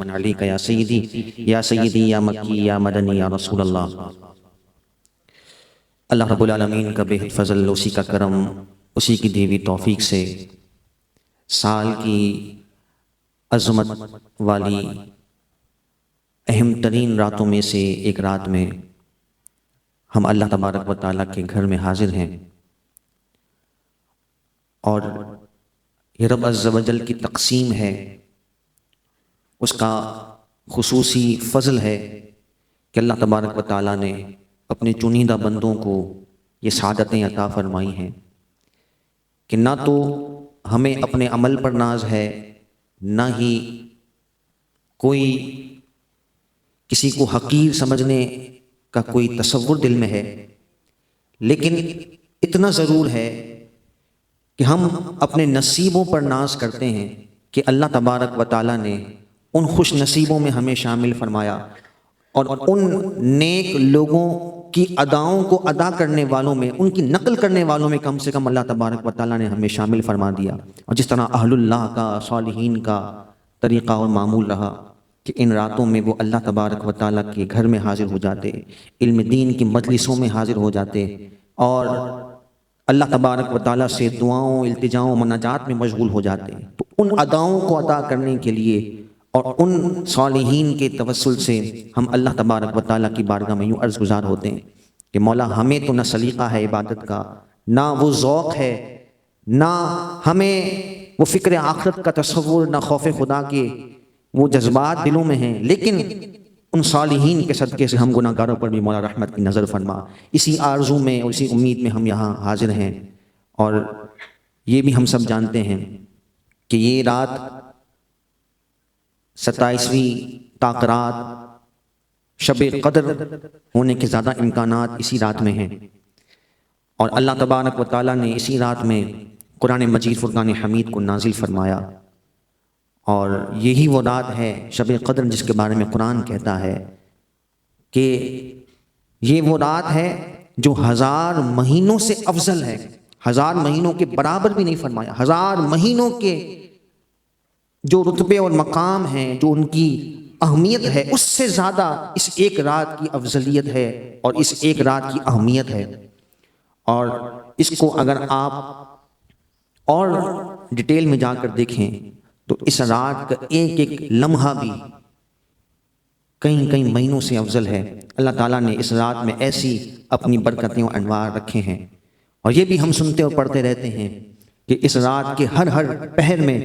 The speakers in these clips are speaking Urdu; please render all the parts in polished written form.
وسلم علیک یا سیدی یا مکی یا مدنی یا رسول اللہ۔ اللہ رب العالمین کا بے حد فضل، اسی کا کرم، اسی کی دی ہوئی توفیق سے سال کی عظمت والی اہم ترین راتوں میں سے ایک رات میں ہم اللہ تبارک و تعالیٰ کے گھر میں حاضر ہیں، اور یہ رب عز و جل کی تقسیم ہے، اس کا خصوصی فضل ہے کہ اللہ تبارک و تعالیٰ نے اپنے چنیدہ بندوں کو یہ سعادتیں عطا فرمائی ہیں کہ نہ تو ہمیں اپنے عمل پر ناز ہے، نہ ہی کوئی کسی کو حقیر سمجھنے کا کوئی تصور دل میں ہے، لیکن اتنا ضرور ہے کہ ہم اپنے نصیبوں پر ناز کرتے ہیں کہ اللہ تبارک و تعالیٰ نے ان خوش نصیبوں میں ہمیں شامل فرمایا، اور ان نیک لوگوں کی اداؤں کو ادا کرنے والوں میں، ان کی نقل کرنے والوں میں کم سے کم اللہ تبارک و تعالیٰ نے ہمیں شامل فرما دیا۔ اور جس طرح اہل اللہ کا، صالحین کا طریقہ اور معمول رہا کہ ان راتوں میں وہ اللہ تبارک و تعالیٰ کے گھر میں حاضر ہو جاتے، علم دین کی مجلسوں میں حاضر ہو جاتے، اور اللہ تبارک و تعالیٰ سے دعاؤں، التجاؤں، مناجات میں مشغول ہو جاتے، تو ان اداؤں کو ادا کرنے کے لیے اور ان صالحین کے توسل سے ہم اللہ تبارک و تعالیٰ کی بارگاہ میں یوں عرض گزار ہوتے ہیں کہ مولا ہمیں تو نہ سلیقہ ہے عبادت کا، نہ وہ ذوق ہے، نہ ہمیں وہ فکر آخرت کا تصور، نہ خوف خدا کے وہ جذبات دلوں میں ہیں، لیکن ان صالحین کے صدقے سے ہم گناہ گاروں پر بھی مولا رحمت کی نظر فرما۔ اسی آرزو میں اور اسی امید میں ہم یہاں حاضر ہیں، اور یہ بھی ہم سب جانتے ہیں کہ یہ رات 27ویں تاقرات شب قدر ہونے کے زیادہ امکانات اسی رات میں ہیں، اور اللہ تبارک و تعالیٰ نے اسی رات میں قرآن مجید فرقان حمید کو نازل فرمایا، اور یہی وہ رات ہے شب قدر جس کے بارے میں قرآن کہتا ہے کہ یہ وہ رات ہے جو 1000 مہینوں سے افضل ہے، 1000 مہینوں کے برابر بھی نہیں فرمایا، 1000 مہینوں کے جو رتبے اور مقام ہیں، جو ان کی اہمیت ہے، اس سے زیادہ اس ایک رات کی افضلیت ہے اور اس ایک رات کی اہمیت ہے۔ اور اس کو اگر آپ اور ڈیٹیل میں جا کر دیکھیں تو اس رات کا ایک ایک لمحہ بھی کئی مہینوں سے افضل ہے۔ اللہ تعالیٰ نے اس رات میں ایسی اپنی برکتیں اور انوار رکھے ہیں، اور یہ بھی ہم سنتے اور پڑھتے رہتے ہیں کہ اس رات کے ہر پہر میں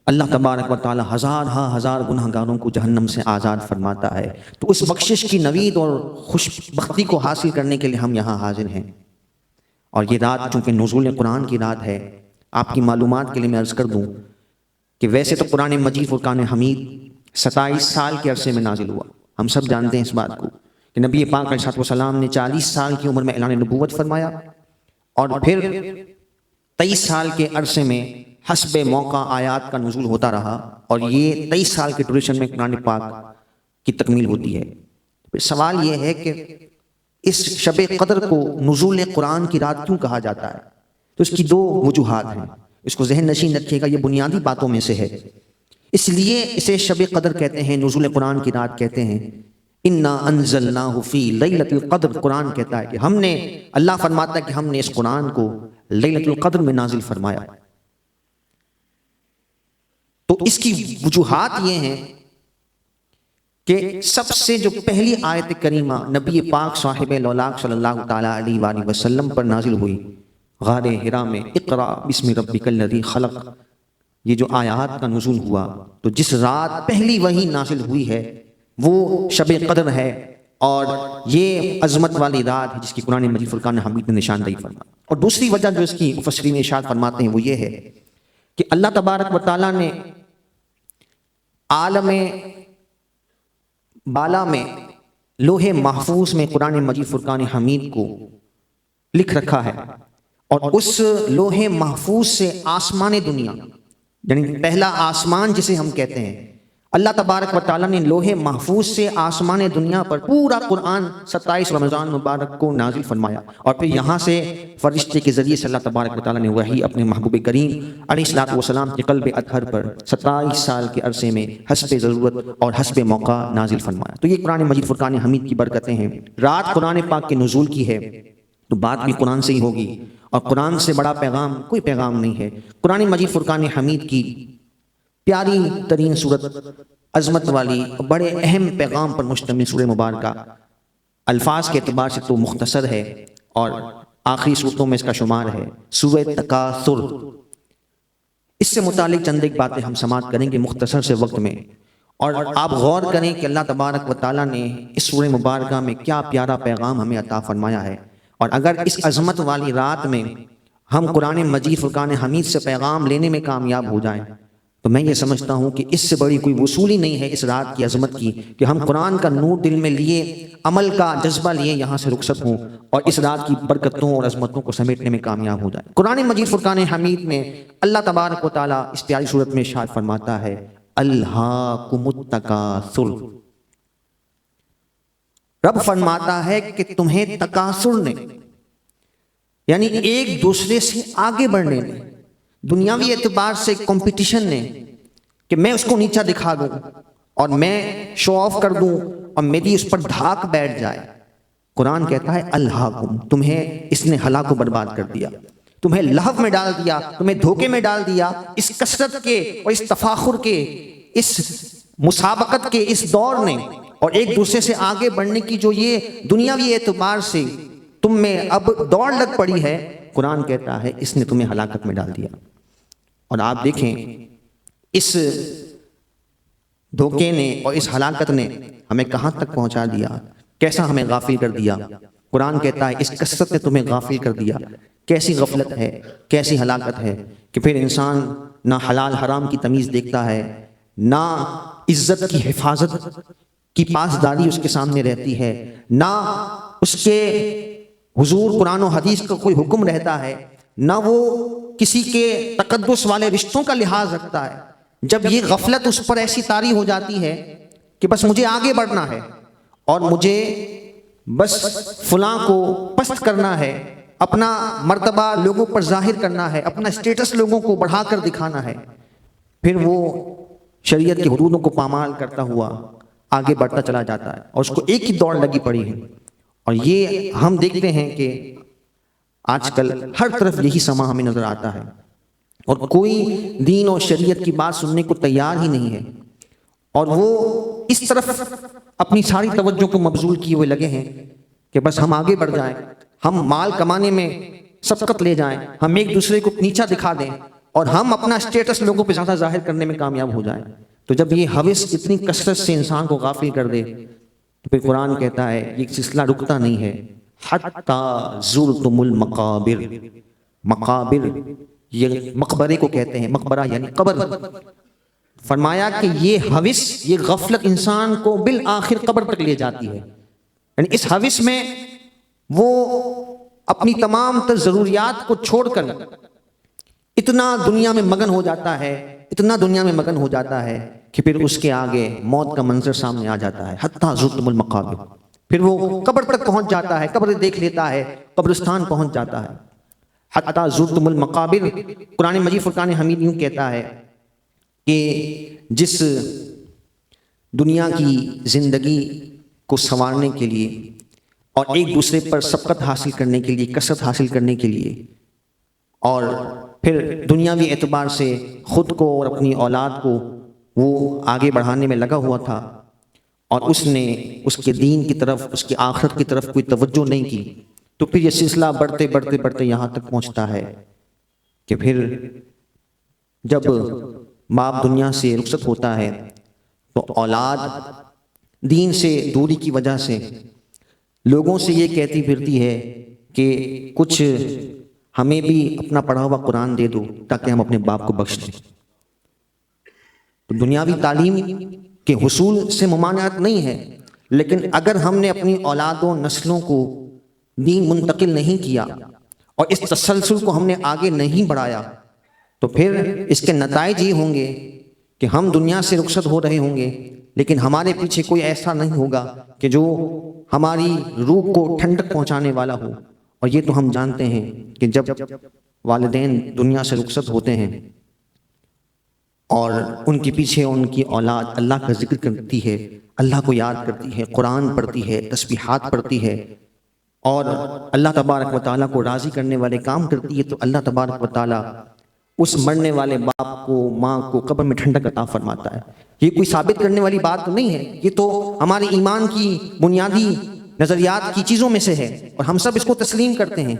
اللہ تبارک و تعالیٰ ہزار گناہ گاروں کو جہنم سے آزاد فرماتا ہے۔ تو اس بخشش کی نوید اور خوش بختی کو حاصل کرنے کے لیے ہم یہاں حاضر ہیں، اور یہ رات چونکہ نزول قرآن کی رات ہے، آپ کی معلومات کے لیے میں عرض کر دوں کہ ویسے تو قرآن مجید فرقان حمید 27 سال کے عرصے میں نازل ہوا، ہم سب جانتے ہیں اس بات کو کہ نبی پاک علیہ السلام نے 40 سال کی عمر میں اعلان نبوت فرمایا، اور پھر 23 سال کے عرصے میں حسب موقع آیات کا نزول ہوتا رہا، اور یہ 23 سال کے ڈیوریشن میں قرآن پاک کی تکمیل ہوتی ہے۔ پھر سوال یہ ہے کہ اس شب قدر کو نزول قرآن کی رات کیوں کہا جاتا ہے؟ تو اس کی 2 وجوہات ہیں، اس کو ذہن نشین رکھیے گا، یہ بنیادی باتوں میں سے ہے۔ اس لیے اسے شب قدر کہتے ہیں، نزول قرآن کی رات کہتے ہیں۔ انا انزلناہ فی لیلۃ القدر، قرآن کہتا ہے کہ ہم نے، اللہ فرماتا ہے کہ ہم نے اس قرآن کو لیلۃ القدر میں نازل فرمایا۔ تو اس کی وجوہات یہ ہیں کہ سب سے جو پہلی آیت کریمہ نبی پاک صاحب لولاک صلی اللہ تعالیٰ علیہ وآلہ وسلم پر نازل ہوئی غار حرا میں، اقرأ بسم ربک الذی خلق، یہ جو آیات کا نزول ہوا، تو جس رات پہلی وحی نازل ہوئی ہے وہ شب قدر ہے، اور یہ عظمت والی رات ہے جس کی قرآن مجید فرقان حمید نے نشاندہی فرمائی۔ اور دوسری وجہ جو اس کی مفسرین ارشاد فرماتے ہیں وہ یہ ہے کہ اللہ تبارک و تعالیٰ نے عالم بالا میں لوح محفوظ میں قرآن مجید فرقان حمید کو لکھ رکھا ہے، اور اس لوح محفوظ سے آسمان دنیا، یعنی پہلا آسمان جسے ہم کہتے ہیں، اللہ تبارک و تعالیٰ نے لوح محفوظ سے آسمان دنیا پر پورا قرآن 27 رمضان مبارک کو نازل فرمایا، اور پھر یہاں سے فرشتے کے ذریعے سے اللہ تبارک و تعالیٰ نے وحی اپنے محبوب کریم علیہ الصلوۃ والسلام کے قلب اطہر پر 27 سال کے عرصے میں حسب ضرورت اور حسب موقع نازل فرمایا۔ تو یہ قرآن مجید فرقان حمید کی برکتیں ہیں۔ رات قرآن پاک کے نزول کی ہے تو بات بھی قرآن سے ہی ہوگی، اور قرآن سے بڑا پیغام کوئی پیغام نہیں ہے۔ قرآن مجید فرقان حمید کی پیاری ترین صورت، عظمت والی بڑے اہم پیغام پر مشتمل سورہ مبارکہ، الفاظ کے اعتبار سے تو مختصر ہے اور آخری صورتوں میں اس کا شمار ہے، سورہ تکاثر۔ اس سے متعلق چند ایک باتیں ہم سماعت کریں گے مختصر سے وقت میں، اور آپ غور کریں کہ اللہ تبارک و تعالیٰ نے اس سورہ مبارکہ میں کیا پیارا پیغام ہمیں عطا فرمایا ہے۔ اور اگر اس عظمت والی رات میں ہم قرآن مجید فرقان حمید سے پیغام لینے میں کامیاب ہو جائیں تو میں یہ سمجھتا ہوں کہ اس سے بڑی کوئی وصولی نہیں ہے اس رات کی عظمت کی، کہ ہم قرآن کا نور دل میں لیے، عمل کا جذبہ لیے یہاں سے رخصت ہوں اور اس رات کی برکتوں اور عظمتوں کو سمیٹنے میں کامیاب ہو جائیں۔ قرآن مجید فرقان حمید میں اللہ تبارک و تعالیٰ اس پیاری صورت میں ارشاد فرماتا ہے، الہاکم التکاثر۔ رب فرماتا ہے کہ تمہیں تکاثر نے، یعنی ایک دوسرے سے آگے بڑھنے نے، دنیاوی اعتبار سے کمپٹیشن نے، کہ میں اس کو نیچا دکھا دوں اور میں شو آف کر دوں اور میری اس پر دھاک بیٹھ جائے۔ قرآن کہتا ہے الہاکم، تمہیں اس نے ہلاک و برباد کر دیا، تمہیں لہو میں ڈال دیا، تمہیں دھوکے میں ڈال دیا، اس کثرت کے اور اس تفاخر کے، اس مسابقت کے اس دور نے، اور ایک دوسرے سے آگے بڑھنے کی جو یہ دنیاوی اعتبار سے تم میں اب دوڑ لگ پڑی ہے، قرآن کہتا ہے اس نے تمہیں ہلاکت میں ڈال دیا۔ اور آپ دیکھیں اس دھوکے نے اور اس ہلاکت نے ہمیں کہاں تک پہنچا دیا، کیسا ہمیں غافل کر دیا۔ قرآن کہتا ہے اس کثرت نے تمہیں غافل کر دیا۔ کیسی غفلت ہے، کیسی ہلاکت ہے کہ پھر انسان نہ حلال حرام کی تمیز دیکھتا ہے، نہ عزت کی حفاظت کی پاسداری اس کے سامنے رہتی ہے، نہ اس کے حضور قرآن و حدیث کا کوئی حکم رہتا ہے، نہ وہ کسی کے تقدس والے رشتوں کا لحاظ رکھتا ہے۔ جب یہ غفلت اس پر ایسی طاری ہو جاتی ہے کہ بس مجھے آگے بڑھنا ہے اور مجھے بس فلاں کو پست کرنا ہے، اپنا مرتبہ لوگوں پر ظاہر کرنا ہے، اپنا اسٹیٹس لوگوں کو بڑھا کر دکھانا ہے، پھر وہ شریعت کی حدودوں کو پامال کرتا ہوا آگے بڑھتا چلا جاتا ہے، اور اس کو ایک ہی دوڑ لگی پڑی ہے۔ اور یہ ہم دیکھتے ہیں کہ آج کل ہر طرف یہی سما ہمیں نظر آتا ہے، اور کوئی دین اور شریعت کی بات سننے کو تیار ہی نہیں ہے، اور وہ اس طرف اپنی ساری توجہ کو مبذول کیے ہوئے لگے ہیں کہ بس ہم آگے بڑھ جائیں، ہم مال کمانے میں سبقت لے جائیں، ہم ایک دوسرے کو نیچا دکھا دیں، اور ہم اپنا اسٹیٹس لوگوں پہ زیادہ ظاہر کرنے میں کامیاب ہو جائیں۔ تو جب یہ ہوس اتنی کثرت سے انسان کو غافل کر دے تو پھر قرآن کہتا ہے یہ سلسلہ رکتا نہیں ہے، حتی زرتم المقابر۔ مقابر یہ مقبرے کو کہتے ہیں، مقبرہ یعنی قبر۔ فرمایا کہ یہ ہوس، یہ غفلت انسان کو بالآخر قبر تک لے جاتی ہے، یعنی اس ہوس میں وہ اپنی تمام تر ضروریات کو چھوڑ کر اتنا دنیا میں مگن ہو جاتا ہے، اتنا دنیا میں مگن ہو جاتا ہے کہ پھر اس کے آگے موت کا منظر سامنے آ جاتا ہے، حتی زرتم المقابر۔ پھر وہ قبر تک پہنچ جاتا ہے، قبر دیکھ لیتا ہے، قبرستان پہنچ جاتا ہے، حتی زرتم المقابر۔ قرآن مجید فرقان حمید یوں کہتا ہے کہ جس دنیا کی زندگی کو سنوارنے کے لیے اور ایک دوسرے پر سبقت حاصل کرنے کے لیے، کثرت حاصل کرنے کے لیے، اور پھر دنیاوی اعتبار سے خود کو اور اپنی اولاد کو وہ آگے بڑھانے میں لگا ہوا تھا، اور اس نے اس کے دین کی طرف، اس کی آخرت کی طرف کوئی توجہ نہیں کی، تو پھر یہ سلسلہ بڑھتے بڑھتے بڑھتے یہاں تک پہنچتا ہے کہ پھر جب باپ دنیا سے رخصت ہوتا ہے تو اولاد دین سے دوری کی وجہ سے لوگوں سے یہ کہتی پھرتی ہے کہ کچھ ہمیں بھی اپنا پڑھا ہوا قرآن دے دو تاکہ ہم اپنے باپ کو بخش دیں۔ تو دنیاوی تعلیم کے حصول سے ممانعت نہیں ہے، لیکن اگر ہم نے اپنی اولادوں نسلوں کو دین منتقل نہیں کیا اور اس تسلسل کو ہم نے آگے نہیں بڑھایا تو پھر اس کے نتائج یہ ہوں گے کہ ہم دنیا سے رخصت ہو رہے ہوں گے لیکن ہمارے پیچھے کوئی ایسا نہیں ہوگا کہ جو ہماری روح کو ٹھنڈک پہنچانے والا ہو. اور یہ تو ہم جانتے ہیں کہ جب والدین دنیا سے رخصت ہوتے ہیں اور ان کے پیچھے ان کی اولاد اللہ کا ذکر کرتی ہے، اللہ کو یاد کرتی ہے، قرآن پڑھتی ہے، تسبیحات پڑھتی ہے اور اللہ تبارک و تعالیٰ کو راضی کرنے والے کام کرتی ہے، تو اللہ تبارک و تعالیٰ اس مرنے والے باپ کو، ماں کو قبر میں ٹھنڈک عطا فرماتا ہے. یہ کوئی ثابت کرنے والی بات تو نہیں ہے، یہ تو ہمارے ایمان کی بنیادی نظریات کی چیزوں میں سے ہے اور ہم سب اس کو تسلیم کرتے ہیں.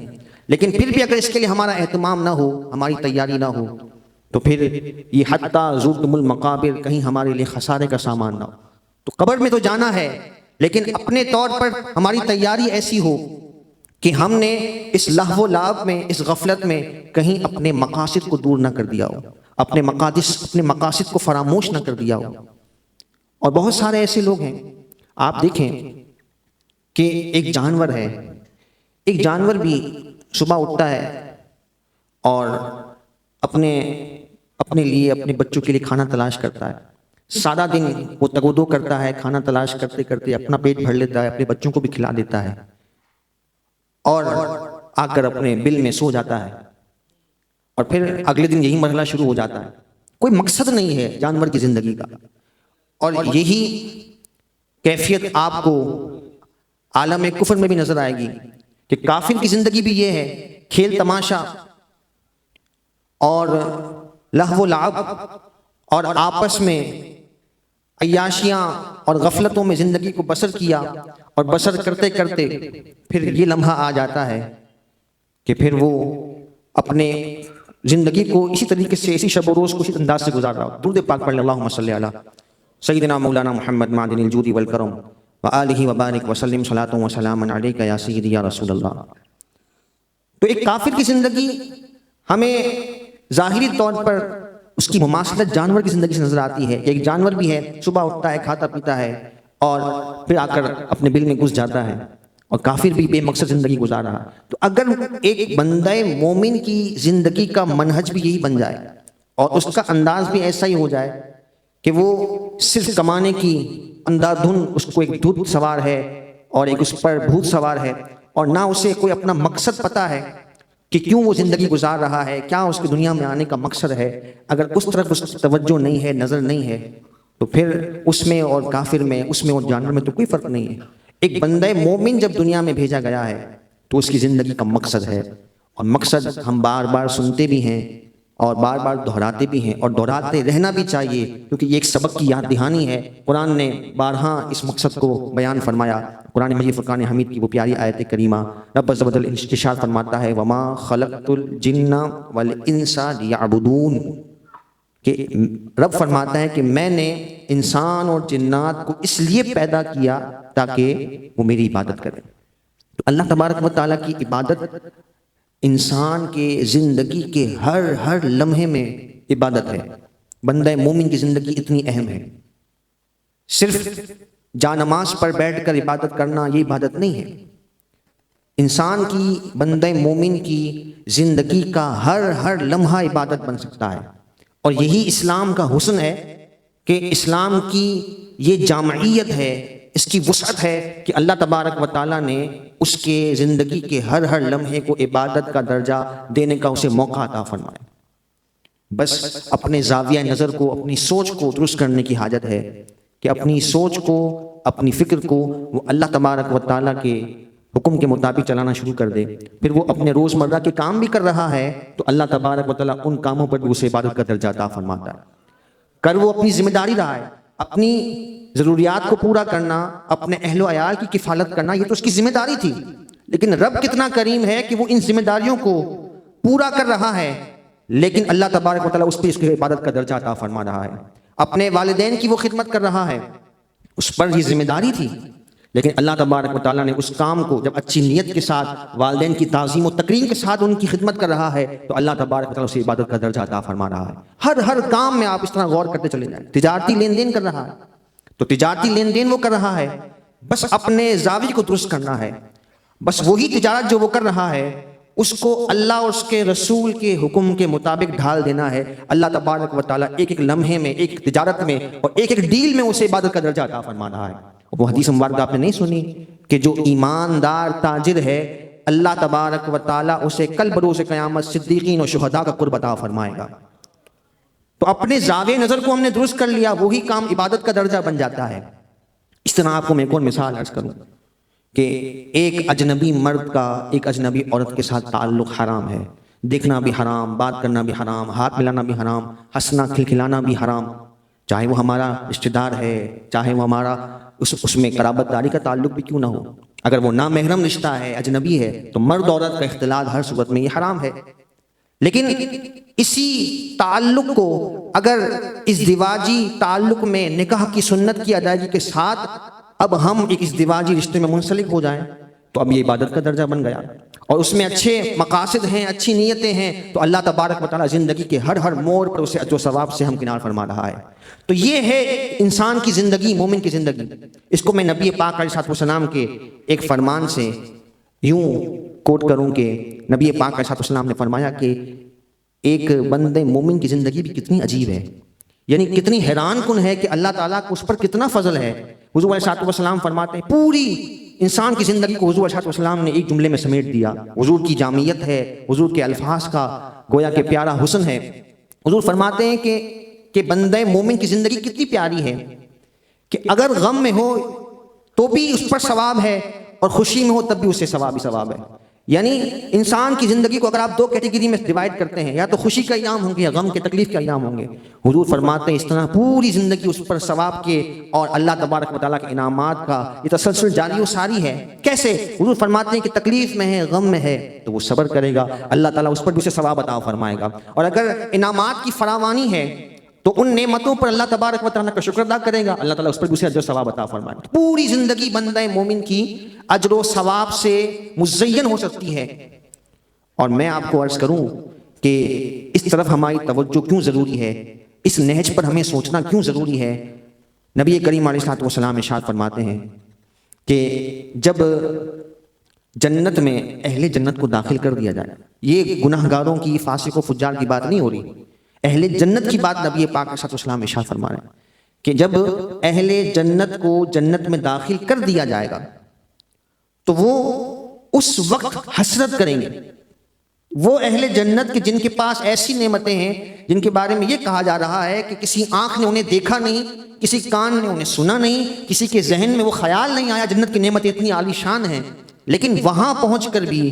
لیکن پھر بھی اگر اس کے لیے ہمارا اہتمام نہ ہو، ہماری تیاری نہ ہو، تو پھر یہ حتیٰ زرتم المقابر کہیں ہمارے لیے خسارے کا سامان نہ ہو. تو قبر میں تو جانا ہے لیکن اپنے طور پر ہماری تیاری ایسی ہو کہ ہم نے اس لہو و لعب میں، اس غفلت میں کہیں اپنے مقاصد کو دور نہ کر دیا ہو، اپنے مقاصد کو فراموش نہ کر دیا ہو. اور بہت سارے ایسے لوگ ہیں، آپ دیکھیں کہ ایک جانور ہے، ایک جانور بھی صبح اٹھتا ہے اور اپنے لیے، اپنے بچوں کے لیے کھانا تلاش کرتا ہے. سارا دن وہ تگودو کرتا ہے، کھانا تلاش کرتے کرتے اپنا پیٹ بھر لیتا ہے، اپنے بچوں کو بھی کھلا دیتا ہے اور آ کر اپنے بل میں سو جاتا ہے اور پھر اگلے دن یہی مرحلہ شروع ہو جاتا ہے. کوئی مقصد نہیں ہے جانور کی زندگی کا. اور یہی کیفیت آپ کو عالم کفر میں بھی نظر آئے گی کہ کافر کی زندگی بھی یہ ہے، کھیل تماشا اور لہو و لعب اور آپس میں عیاشیاں اور غفلتوں میں زندگی کو بسر کیا، اور بسر کرتے کرتے پھر یہ لمحہ آ جاتا ہے کہ پھر وہ اپنے زندگی کو اسی طریقے سے، اسی شب و روز کو اسی انداز سے گزار رہا ہو. درود پاک پڑھ لیں، اللہم صلی علی سیدنا مولانا محمد معدن الجود والکرم وآلہ وبارک وسلم صلاۃ و سلاما علیک یا سیدی یا رسول اللہ. تو ایک کافر کی زندگی ہمیں ظاہری طور پر اس کی مماثلت جانور کی زندگی سے نظر آتی ہے کہ ایک جانور بھی ہے، صبح اٹھتا ہے، کھاتا پیتا ہے اور پھر آ کر اپنے بل میں گھس جاتا ہے، اور کافر بھی بے مقصد زندگی گزار رہا. تو اگر ایک بندہ مومن کی زندگی کا منہج بھی یہی بن جائے اور اس کا انداز بھی ایسا ہی ہو جائے کہ وہ صرف کمانے کی اندھا دھن، اس کو ایک دھت سوار ہے اور ایک اس پر بھوت سوار ہے، اور نہ اسے کوئی اپنا مقصد پتا ہے کہ کیوں وہ زندگی گزار رہا ہے، کیا اس کی دنیا میں آنے کا مقصد ہے، اگر اس طرف اس کی توجہ نہیں ہے، نظر نہیں ہے، تو پھر اس میں اور کافر میں، اس میں اور جانور میں تو کوئی فرق نہیں ہے. ایک بندہ مومن جب دنیا میں بھیجا گیا ہے تو اس کی زندگی کا مقصد ہے، اور مقصد ہم بار بار سنتے بھی ہیں اور بار بار دہراتے بھی ہیں، اور دہراتے رہنا بھی چاہیے کیونکہ یہ ایک سبق کی یاد دہانی ہے. قرآن نے بارہا اس مقصد کو بیان فرمایا. قرآن مجید فرقان حمید کی وہ پیاری آیت کریمہ، رب عز و جل ارشاد فرماتا ہے وما خلقت الجن والانس لیعبدون، کہ رب فرماتا ہے کہ میں نے انسان اور جنات کو اس لیے پیدا کیا تاکہ وہ میری عبادت کریں. تو اللہ تبارک و تعالیٰ کی عبادت انسان کے زندگی کے ہر لمحے میں عبادت ہے. بندہ مومن کی زندگی اتنی اہم ہے. صرف جانماز پر بیٹھ کر عبادت کرنا یہ عبادت نہیں ہے. انسان کی، بندہ مومن کی زندگی کا ہر لمحہ عبادت بن سکتا ہے. اور یہی اسلام کا حسن ہے کہ اسلام کی یہ جامعیت ہے، اس کی وسعت ہے کہ اللہ تبارک و تعالیٰ نے اس کے زندگی کے ہر لمحے کو عبادت کا درجہ دینے کا اسے موقع عطا فرمایا. بس اپنے زاویہ نظر کو، اپنی سوچ کو درست کرنے کی حاجت ہے کہ اپنی سوچ کو، اپنی فکر کو وہ اللہ تبارک و تعالیٰ کے حکم کے مطابق چلانا شروع کر دے. پھر وہ اپنے روزمرہ کے کام بھی کر رہا ہے تو اللہ تبارک و تعالیٰ ان کاموں پر بھی اسے عبادت کا درجہ عطا فرماتا ہے. کر وہ اپنی ذمہ داری رہا ہے، اپنی ضروریات کو پورا کرنا، اپنے اہل و عیال کی کفالت کرنا، یہ تو اس کی ذمہ داری تھی. لیکن رب کتنا کریم ہے کہ وہ ان ذمہ داریوں کو پورا کر رہا ہے، لیکن اللہ تبارک و تعالیٰ اس پہ اس کی عبادت کا درجہ عطا فرما رہا ہے. اپنے والدین کی وہ خدمت کر رہا ہے، اس پر یہ ذمہ داری تھی، لیکن اللہ تبارک و تعالیٰ نے اس کام کو جب اچھی نیت کے ساتھ، والدین کی تعظیم و تکریم کے ساتھ ان کی خدمت کر رہا ہے تو اللہ تبارک و تعالیٰ اسے عبادت کا درجہ عطا فرما رہا ہے. ہر کام میں آپ اس طرح غور کرتے چلے جائیں. تجارتی لین دین کر رہا ہے تو تجارتی لین دین وہ کر رہا ہے، بس اپنے زاویے کو درست کرنا ہے. بس وہی تجارت جو وہ کر رہا ہے اس کو اللہ اور اس کے رسول کے حکم کے مطابق ڈھال دینا ہے، اللہ تبارک و تعالیٰ ایک ایک لمحے میں، ایک ایک تجارت میں اور ایک ایک ڈیل میں اسے عبادت کا درجہ عطا فرما رہا ہے۔ وہ حدیث مبارکہ آپ نے نہیں سنی کہ جو ایماندار تاجر ہے اللہ تبارک و تعالیٰ اسے کل بروز قیامت صدیقین اور شہداء کا قرب عطا فرمائے گا۔ تو اپنے زاویہ نظر کو ہم نے درست کر لیا، وہی کام عبادت کا درجہ بن جاتا ہے۔ اس طرح آپ کو میں ایک اور مثال عرض کروں کہ ایک اجنبی مرد کا ایک اجنبی عورت کے ساتھ تعلق حرام ہے، دیکھنا بھی حرام، بات کرنا بھی حرام، ہاتھ ملانا بھی حرام، ہنسنا کھلکھلانا بھی حرام، چاہے وہ ہمارا رشتہ دار ہے، چاہے وہ ہمارا اس میں قرابت داری کا تعلق بھی کیوں نہ ہو، اگر وہ نامحرم رشتہ ہے، اجنبی ہے، تو مرد عورت کا اختلاط ہر صورت میں یہ حرام ہے۔ لیکن اسی تعلق کو اگر ازدواجی تعلق میں نکاح کی سنت کی ادائیگی کے ساتھ اب ہم ایک ازدواجی رشتے میں منسلک ہو جائیں تو اب یہ عبادت کا درجہ بن گیا، اور اس میں اچھے مقاصد ہیں، اچھی نیتیں ہیں، تو اللہ تبارک و تعالیٰ زندگی کے ہر ہر موڑ پر اسے اجر و ثواب سے ہمکنار فرما رہا ہے۔ تو یہ ہے انسان کی زندگی، مومن کی زندگی۔ اس کو میں نبی پاک علیہ الصلوۃ والسلام کے ایک فرمان سے یوں کوٹ کروں کہ نبی پاک علیہ الصلوۃ والسلام نے فرمایا کہ ایک بندے مومن کی زندگی بھی کتنی عجیب ہے، یعنی کتنی حیران کن ہے کہ اللہ تعالیٰ کو اس پر کتنا فضل ہے۔ حضور علیہ الصلوۃ والسلام فرماتے ہیں پوری انسان کی زندگی کو حضور علیہ الصلوۃ والسلام نے ایک جملے میں سمیٹ دیا۔ حضور کی جامعیت ہے، حضور کے الفاظ کا گویا کہ پیارا حسن ہے۔ حضور فرماتے ہیں کہ بندے مومن کی زندگی کتنی پیاری ہے کہ اگر غم میں ہو تو بھی اس پر ثواب ہے اور خوشی میں ہو تب بھی اسے ثواب ہی ثواب ہے۔ یعنی انسان کی زندگی کو اگر آپ دو کیٹیگری میں ڈیوائڈ کرتے ہیں، یا تو خوشی کا ایام ہوں گے یا غم کے تکلیف کے ایام ہوں گے، حضور فرماتے ہیں اس طرح پوری زندگی اس پر ثواب کے اور اللہ تبارک و تعالیٰ کے انعامات کا یہ تسلسل جاری و ساری ہے۔ کیسے؟ حضور فرماتے ہیں کہ تکلیف میں ہے، غم میں ہے تو وہ صبر کرے گا، اللہ تعالیٰ اس پر بھی اسے ثواب عطا فرمائے گا، اور اگر انعامات کی فراوانی ہے تو ان نعمتوں پر اللہ تبارک و تعالیٰ کا شکر ادا کرے گا، اللہ تعالیٰ اس پر بھی اسے اجر و ثواب عطا فرمائے گا۔ پوری زندگی بندہ مومن کی اجر و ثواب سے مزین ہو سکتی ہے۔ اور میں آپ کو عرض کروں کہ اس طرف ہماری توجہ کیوں ضروری ہے، اس نہج پر ہمیں سوچنا کیوں ضروری ہے۔ نبی کریم علیہ الصلوۃ والسلام ارشاد فرماتے ہیں کہ جب جنت میں اہل جنت کو داخل کر دیا جائے، یہ گناہ گاروں کی، فاسق و فجار کی بات نہیں ہو رہی، اہل جنت کی بات نبی پاک علیہ الصلوۃ والسلام ارشاد فرما رہے ہیں کہ جب اہل جنت کو جنت میں داخل کر دیا جائے گا تو وہ اس وقت حسرت کریں گے، وہ اہل جنت کے جن کے پاس ایسی نعمتیں ہیں جن کے بارے میں یہ کہا جا رہا ہے کہ کسی آنکھ نے انہیں دیکھا نہیں، کسی کان نے انہیں سنا نہیں، کسی کے ذہن میں وہ خیال نہیں آیا، جنت کی نعمتیں اتنی عالی شان ہیں، لیکن وہاں پہنچ کر بھی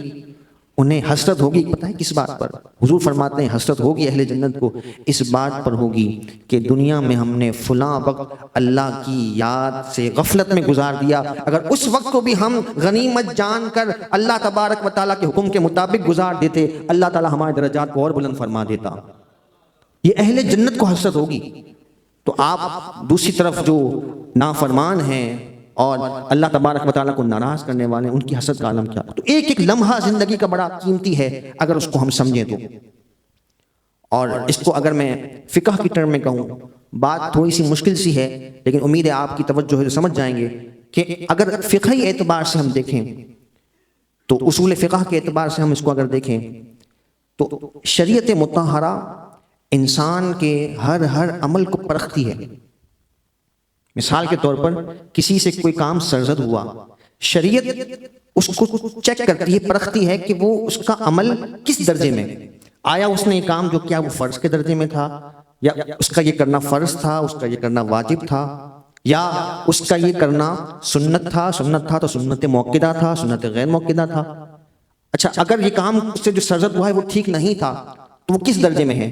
انہیں حسرت ہوگی۔ پتہ ہے کس بات پر؟ حضور فرماتے ہیں حسرت ہوگی اہل جنت کو اس بات پر ہوگی کہ دنیا میں ہم نے فلاں وقت اللہ کی یاد سے غفلت میں گزار دیا، اگر اس وقت کو بھی ہم غنیمت جان کر اللہ تبارک و تعالیٰ کے حکم کے مطابق گزار دیتے، اللہ تعالیٰ ہمارے درجات کو اور بلند فرما دیتا۔ یہ اہل جنت کو حسرت ہوگی۔ تو آپ دوسری طرف جو نافرمان ہیں اور اللہ تبارک و تعالیٰ کو ناراض کرنے والے، ان کی حسرت کا عالم کیا؟ تو ایک ایک لمحہ زندگی کا بڑا قیمتی ہے اگر اس کو ہم سمجھیں تو۔ اور اس کو اگر میں فقہ کی ٹرم میں کہوں، بات تھوڑی سی مشکل سی ہے لیکن امید ہے آپ کی توجہ ہے سمجھ جائیں گے کہ اگر فقہی اعتبار سے ہم دیکھیں تو اصول فقہ کے اعتبار سے ہم اس کو اگر دیکھیں تو شریعت مطہرہ انسان کے ہر عمل کو پرکھتی ہے۔ مثال کے طور پر کسی سے کوئی کام سرزد ہوا، شریعت اس کو چیک کرتی ہے، پرکھتی ہے کہ وہ اس کا عمل کس درجے میں، آیا اس نے یہ کام جو کیا وہ فرض کے درجے میں تھا، یا اس کا یہ کرنا فرض تھا، اس کا یہ کرنا واجب تھا، یا اس کا یہ کرنا سنت تھا تو سنت موقدہ تھا، سنت غیر موقدہ تھا۔ اچھا اگر یہ کام اس سے جو سرزد ہوا ہے وہ ٹھیک نہیں تھا تو وہ کس درجے میں ہے؟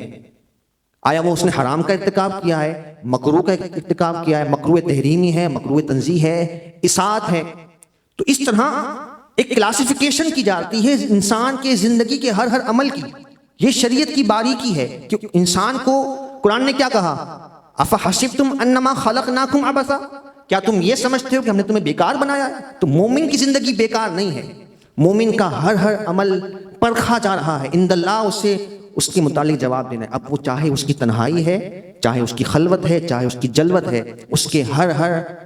آیا وہ اس نے حرام کا ارتکاب کیا ہے، مکروہ کا ارتکاب کیا ہے، مکروہ تحریمی ہے، مکروہ تنزیہ ہے، اصاعت ہے۔ تو اس طرح ایک کلاسیفیکیشن کی جاتی ہے انسان کے زندگی کے ہر عمل کی۔ یہ شریعت کی باریکی ہے کہ انسان کو قرآن نے کیا کہا، افحسبتم انما خلقناکم عبثا، کیا تم یہ سمجھتے ہو کہ ہم نے تمہیں بیکار بنایا ہے؟ تو مومن کی زندگی بیکار نہیں ہے، مومن کا ہر عمل پرکھا جا رہا ہے، عند اللہ اسے اس کے متعلق جواب دینا ہے۔ اب وہ چاہے اس کی تنہائی ہے، چاہے اس کی خلوت ہے، چاہے اس کی جلوت ہے، اس کے ہر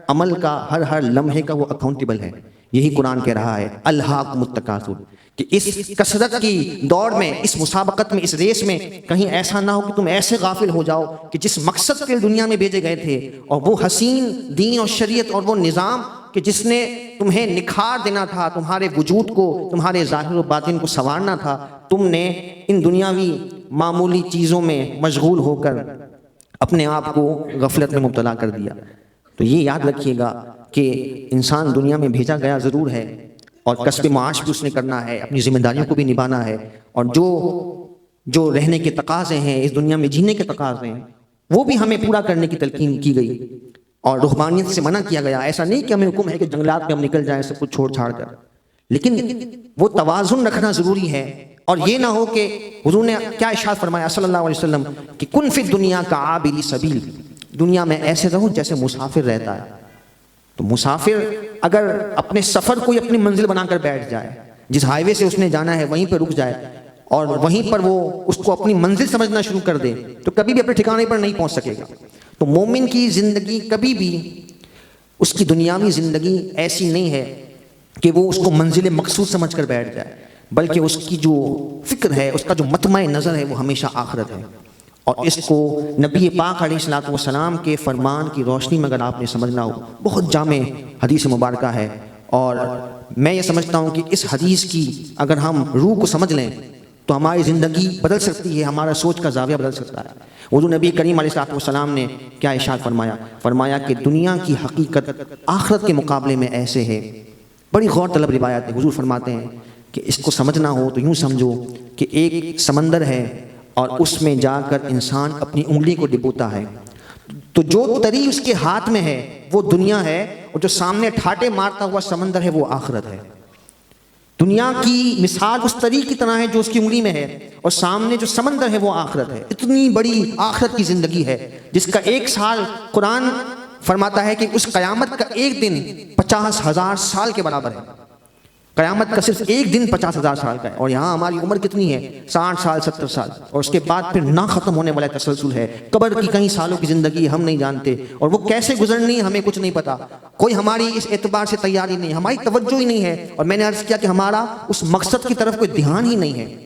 عمل کا ہر لمحے کا وہ اکاؤنٹیبل ہے۔ یہی قرآن کہہ رہا ہے الہاکم التکاثر، کہ اس کثرت کی دوڑ میں، اس مسابقت میں، اس ریس میں کہیں ایسا نہ ہو کہ تم ایسے غافل ہو جاؤ کہ جس مقصد کے دنیا میں بھیجے گئے تھے، اور وہ حسین دین اور شریعت اور وہ نظام کہ جس نے تمہیں نکھار دینا تھا، تمہارے وجود کو، تمہارے ظاہر و باطن کو سنوارنا تھا، تم نے ان دنیاوی معمولی چیزوں میں مشغول ہو کر اپنے آپ کو غفلت میں مبتلا کر دیا۔ تو یہ یاد رکھیے گا کہ انسان دنیا میں بھیجا گیا ضرور ہے، اور کسب معاش بھی اس نے کرنا ہے، اپنی ذمہ داریوں کو بھی نبھانا ہے، اور جو رہنے کے تقاضے ہیں، اس دنیا میں جینے کے تقاضے ہیں، وہ بھی ہمیں پورا کرنے کی تلقین کی گئی، اور رہبانیت سے منع کیا گیا۔ ایسا نہیں کہ ہمیں حکم ہے کہ جنگلات میں ہم نکل جائیں سب کچھ چھوڑ چھاڑ کر، لیکن وہ توازن رکھنا ضروری ہے۔ اور یہ نہ ہو کہ حضور نے کیا ارشاد فرمایا صلی اللہ علیہ وسلم کہ کن فی الدنیا کا عابر سبیل، دنیا میں ایسے رہو جیسے مسافر رہتا ہے۔ تو مسافر اگر اپنے سفر کو اپنی منزل بنا کر بیٹھ جائے، جس ہائی وے سے اس نے جانا ہے وہیں پہ رک جائے، اور وہیں پر وہ اس کو اپنی منزل سمجھنا شروع کر دے، تو کبھی بھی اپنے ٹھکانے پر نہیں پہنچ سکے گا۔ تو مومن کی زندگی کبھی بھی، اس کی دنیاوی زندگی ایسی نہیں ہے کہ وہ اس کو منزل مقصود سمجھ کر بیٹھ جائے، بلکہ اس کی جو فکر ہے، اس کا جو مطمع نظر ہے، وہ ہمیشہ آخرت ہے۔ اور اس کو نبی پاک علیہ الصلوۃ والسلام کے فرمان کی روشنی میں اگر آپ نے سمجھنا ہو، بہت جامع حدیث مبارکہ ہے، اور میں یہ سمجھتا ہوں کہ اس حدیث کی اگر ہم روح کو سمجھ لیں تو ہماری زندگی بدل سکتی ہے، ہمارا سوچ کا زاویہ بدل سکتا ہے۔ حضور نبی کریم علیہ الصلوۃ والسلام نے کیا ارشاد فرمایا؟ فرمایا کہ دنیا کی حقیقت آخرت کے مقابلے میں ایسے ہے۔ بڑی غور طلب روایت ہے۔ حضور فرماتے ہیں کہ اس کو سمجھنا ہو تو یوں سمجھو کہ ایک سمندر ہے، اور اس میں جا کر انسان اپنی انگلی کو ڈبوتا ہے، تو جو تری اس کے ہاتھ میں ہے وہ دنیا ہے، اور جو سامنے ٹھاٹے مارتا ہوا سمندر ہے وہ آخرت ہے۔ دنیا کی مثال اس تری کی طرح ہے جو اس کی انگلی میں ہے، اور سامنے جو سمندر ہے وہ آخرت ہے۔ اتنی بڑی آخرت کی زندگی ہے جس کا ایک سال، قرآن فرماتا ہے کہ اس قیامت کا ایک دن 50,000 سال کے برابر ہے۔ قیامت کا صرف ایک دن 50,000 سال کا ہے، اور یہاں ہماری عمر کتنی ہے؟ 60 سال 70 سال، اور اس کے بعد پھر نہ ختم ہونے والا تسلسل ہے۔ قبر کی کئی سالوں کی زندگی ہم نہیں جانتے، اور وہ کیسے گزرنی ہمیں کچھ نہیں پتا، کوئی ہماری اس اعتبار سے تیاری نہیں، ہماری توجہ ہی نہیں ہے، اور میں نے عرض کیا کہ ہمارا اس مقصد کی طرف کوئی دھیان ہی نہیں ہے۔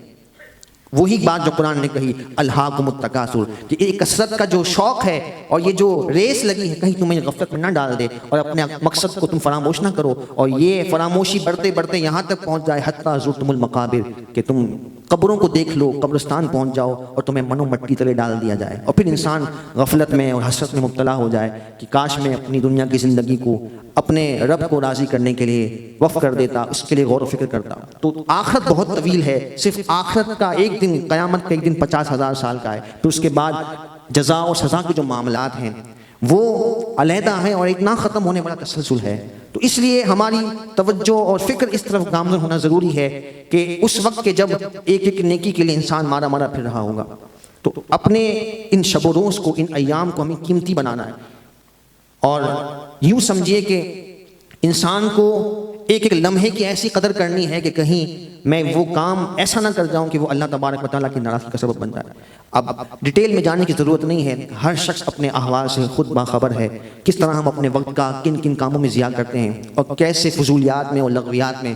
وہی بات جو قرآن نے کہی، الہاکم التکاثر، کہ یہ کثرت کا جو شوق ہے اور یہ جو ریس لگی ہے کہیں تمہیں غفلت میں نہ ڈال دے، اور اپنے مقصد کو تم فراموش نہ کرو، اور یہ فراموشی بڑھتے بڑھتے یہاں تک پہنچ جائے حتیٰ زرتم المقابر، کہ تم قبروں کو دیکھ لو، قبرستان پہنچ جاؤ اور تمہیں منو مٹی تلے ڈال دیا جائے، اور پھر انسان غفلت میں اور حسرت میں مبتلا ہو جائے کہ کاش میں اپنی دنیا کی زندگی کو اپنے رب کو راضی کرنے کے لیے وقف کر دیتا، اس کے لیے غور و فکر کرتا۔ تو آخرت بہت طویل ہے، صرف آخرت کا ایک دن، قیامت کا ایک دن 50,000 سال کا ہے، پھر اس کے بعد جزا اور سزا کے جو معاملات ہیں وہ علیحدہ ہیں، اور ایک نہ ختم ہونے والا تسلسل ہے۔ تو اس لیے ہماری توجہ اور فکر اس طرف گامزن ہونا ضروری ہے کہ اس وقت کے جب ایک ایک نیکی کے لیے انسان مارا مارا پھر رہا ہوگا، تو اپنے ان شب و روز کو، ان ایام کو ہمیں قیمتی بنانا ہے، اور یوں سمجھیے کہ انسان کو ایک ایک لمحے کی ایسی قدر کرنی ہے کہ کہیں میں وہ کام ایسا نہ کر جاؤں کہ وہ اللہ تبارک و تعالیٰ کی ناراضگی کا سبب بن جائے۔ اب ڈیٹیل میں جانے کی ضرورت نہیں ہے، ہر شخص اپنے احوال سے خود باخبر ہے، کس طرح ہم اپنے وقت کا کن کن کاموں میں ضیاع کرتے ہیں، اور کیسے فضولیات میں اور لغویات میں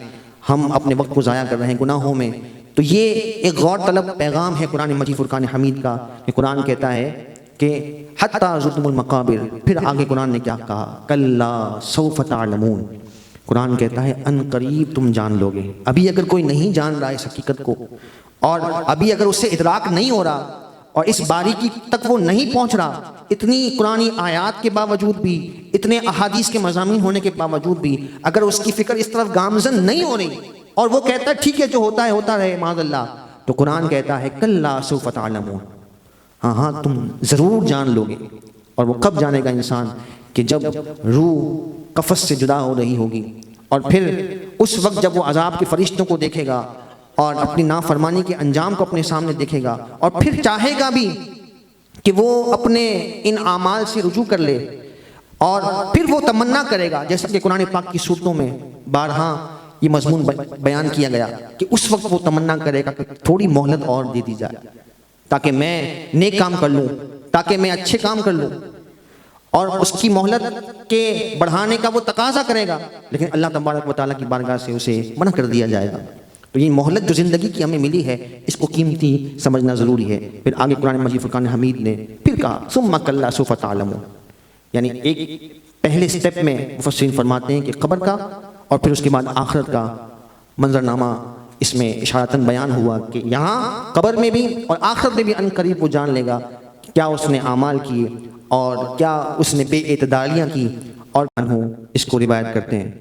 ہم اپنے وقت کو ضائع کر رہے ہیں، گناہوں میں۔ تو یہ ایک غور طلب پیغام ہے قرآن مجید فرقان حمید کا، کہ قرآن کہتا ہے کہ حتیٰ زرتم المقابر، پھر آگے قرآن نے کیا کہا؟ کلا سوف تعلمون، قرآن کہتا ہے ان قریب تم جان لو گے۔ ابھی اگر کوئی نہیں جان رہا اس حقیقت کو، اور ابھی اگر اس سے ادراک نہیں ہو رہا، اور اس باریکی تک وہ نہیں پہنچ رہا، اتنی قرآنی آیات کے باوجود بھی، اتنے احادیث کے مضامین ہونے کے باوجود بھی اگر اس کی فکر اس طرف گامزن نہیں ہو رہی، اور وہ کہتا ہے ٹھیک ہے جو ہوتا ہے ہوتا رہے معاذ اللہ، تو قرآن کہتا ہے کلا سوف تعلمون، ہاں تم ضرور جان لو گے۔ اور وہ کب جانے گا انسان؟ کہ جب روح قفس سے جدا ہو رہی ہوگی، اور پھر اس وقت جب وہ عذاب کے فرشتوں کو دیکھے گا اور اپنی نافرمانی کے انجام کو اپنے سامنے دیکھے گا، اور پھر چاہے گا بھی کہ وہ اپنے ان اعمال سے رجوع کر لے، اور پھر وہ تمنا کرے گا، جیسا کہ قرآن پاک کی صورتوں میں بارہا یہ مضمون بیان کیا گیا، کہ اس وقت وہ تمنا کرے گا کہ تھوڑی مہلت اور دے دی جائے تاکہ میں نیک کام کر لوں، تاکہ میں اچھے کام کر لوں، اور اس کی مہلت کے بڑھانے کا وہ تقاضا کرے گا، لیکن اللہ تبارک و تعالیٰ کی بارگاہ سے اسے منع کر دیا جائے گا۔ تو یہ مہلت جو زندگی کی ہمیں ملی ہے اس کو قیمتی سمجھنا ضروری ہے۔ پھر آگے قرآن مجید فرقان حمید نے پھر کہا ثم کلا سوف تعلمون، یعنی ایک پہلے سٹیپ میں مفسرین فرماتے ہیں کہ قبر کا اور پھر اس کے بعد آخرت کا منظرنامہ اس میں اشارتاً بیان ہوا کہ یہاں قبر میں بھی اور آخرت میں بھی ان قریب وہ جان لے گا کہ کیا اس نے اعمال کیے اور کیا اس نے بے اعتدالیاں کی، اور اس کو روایت کرتے ہیں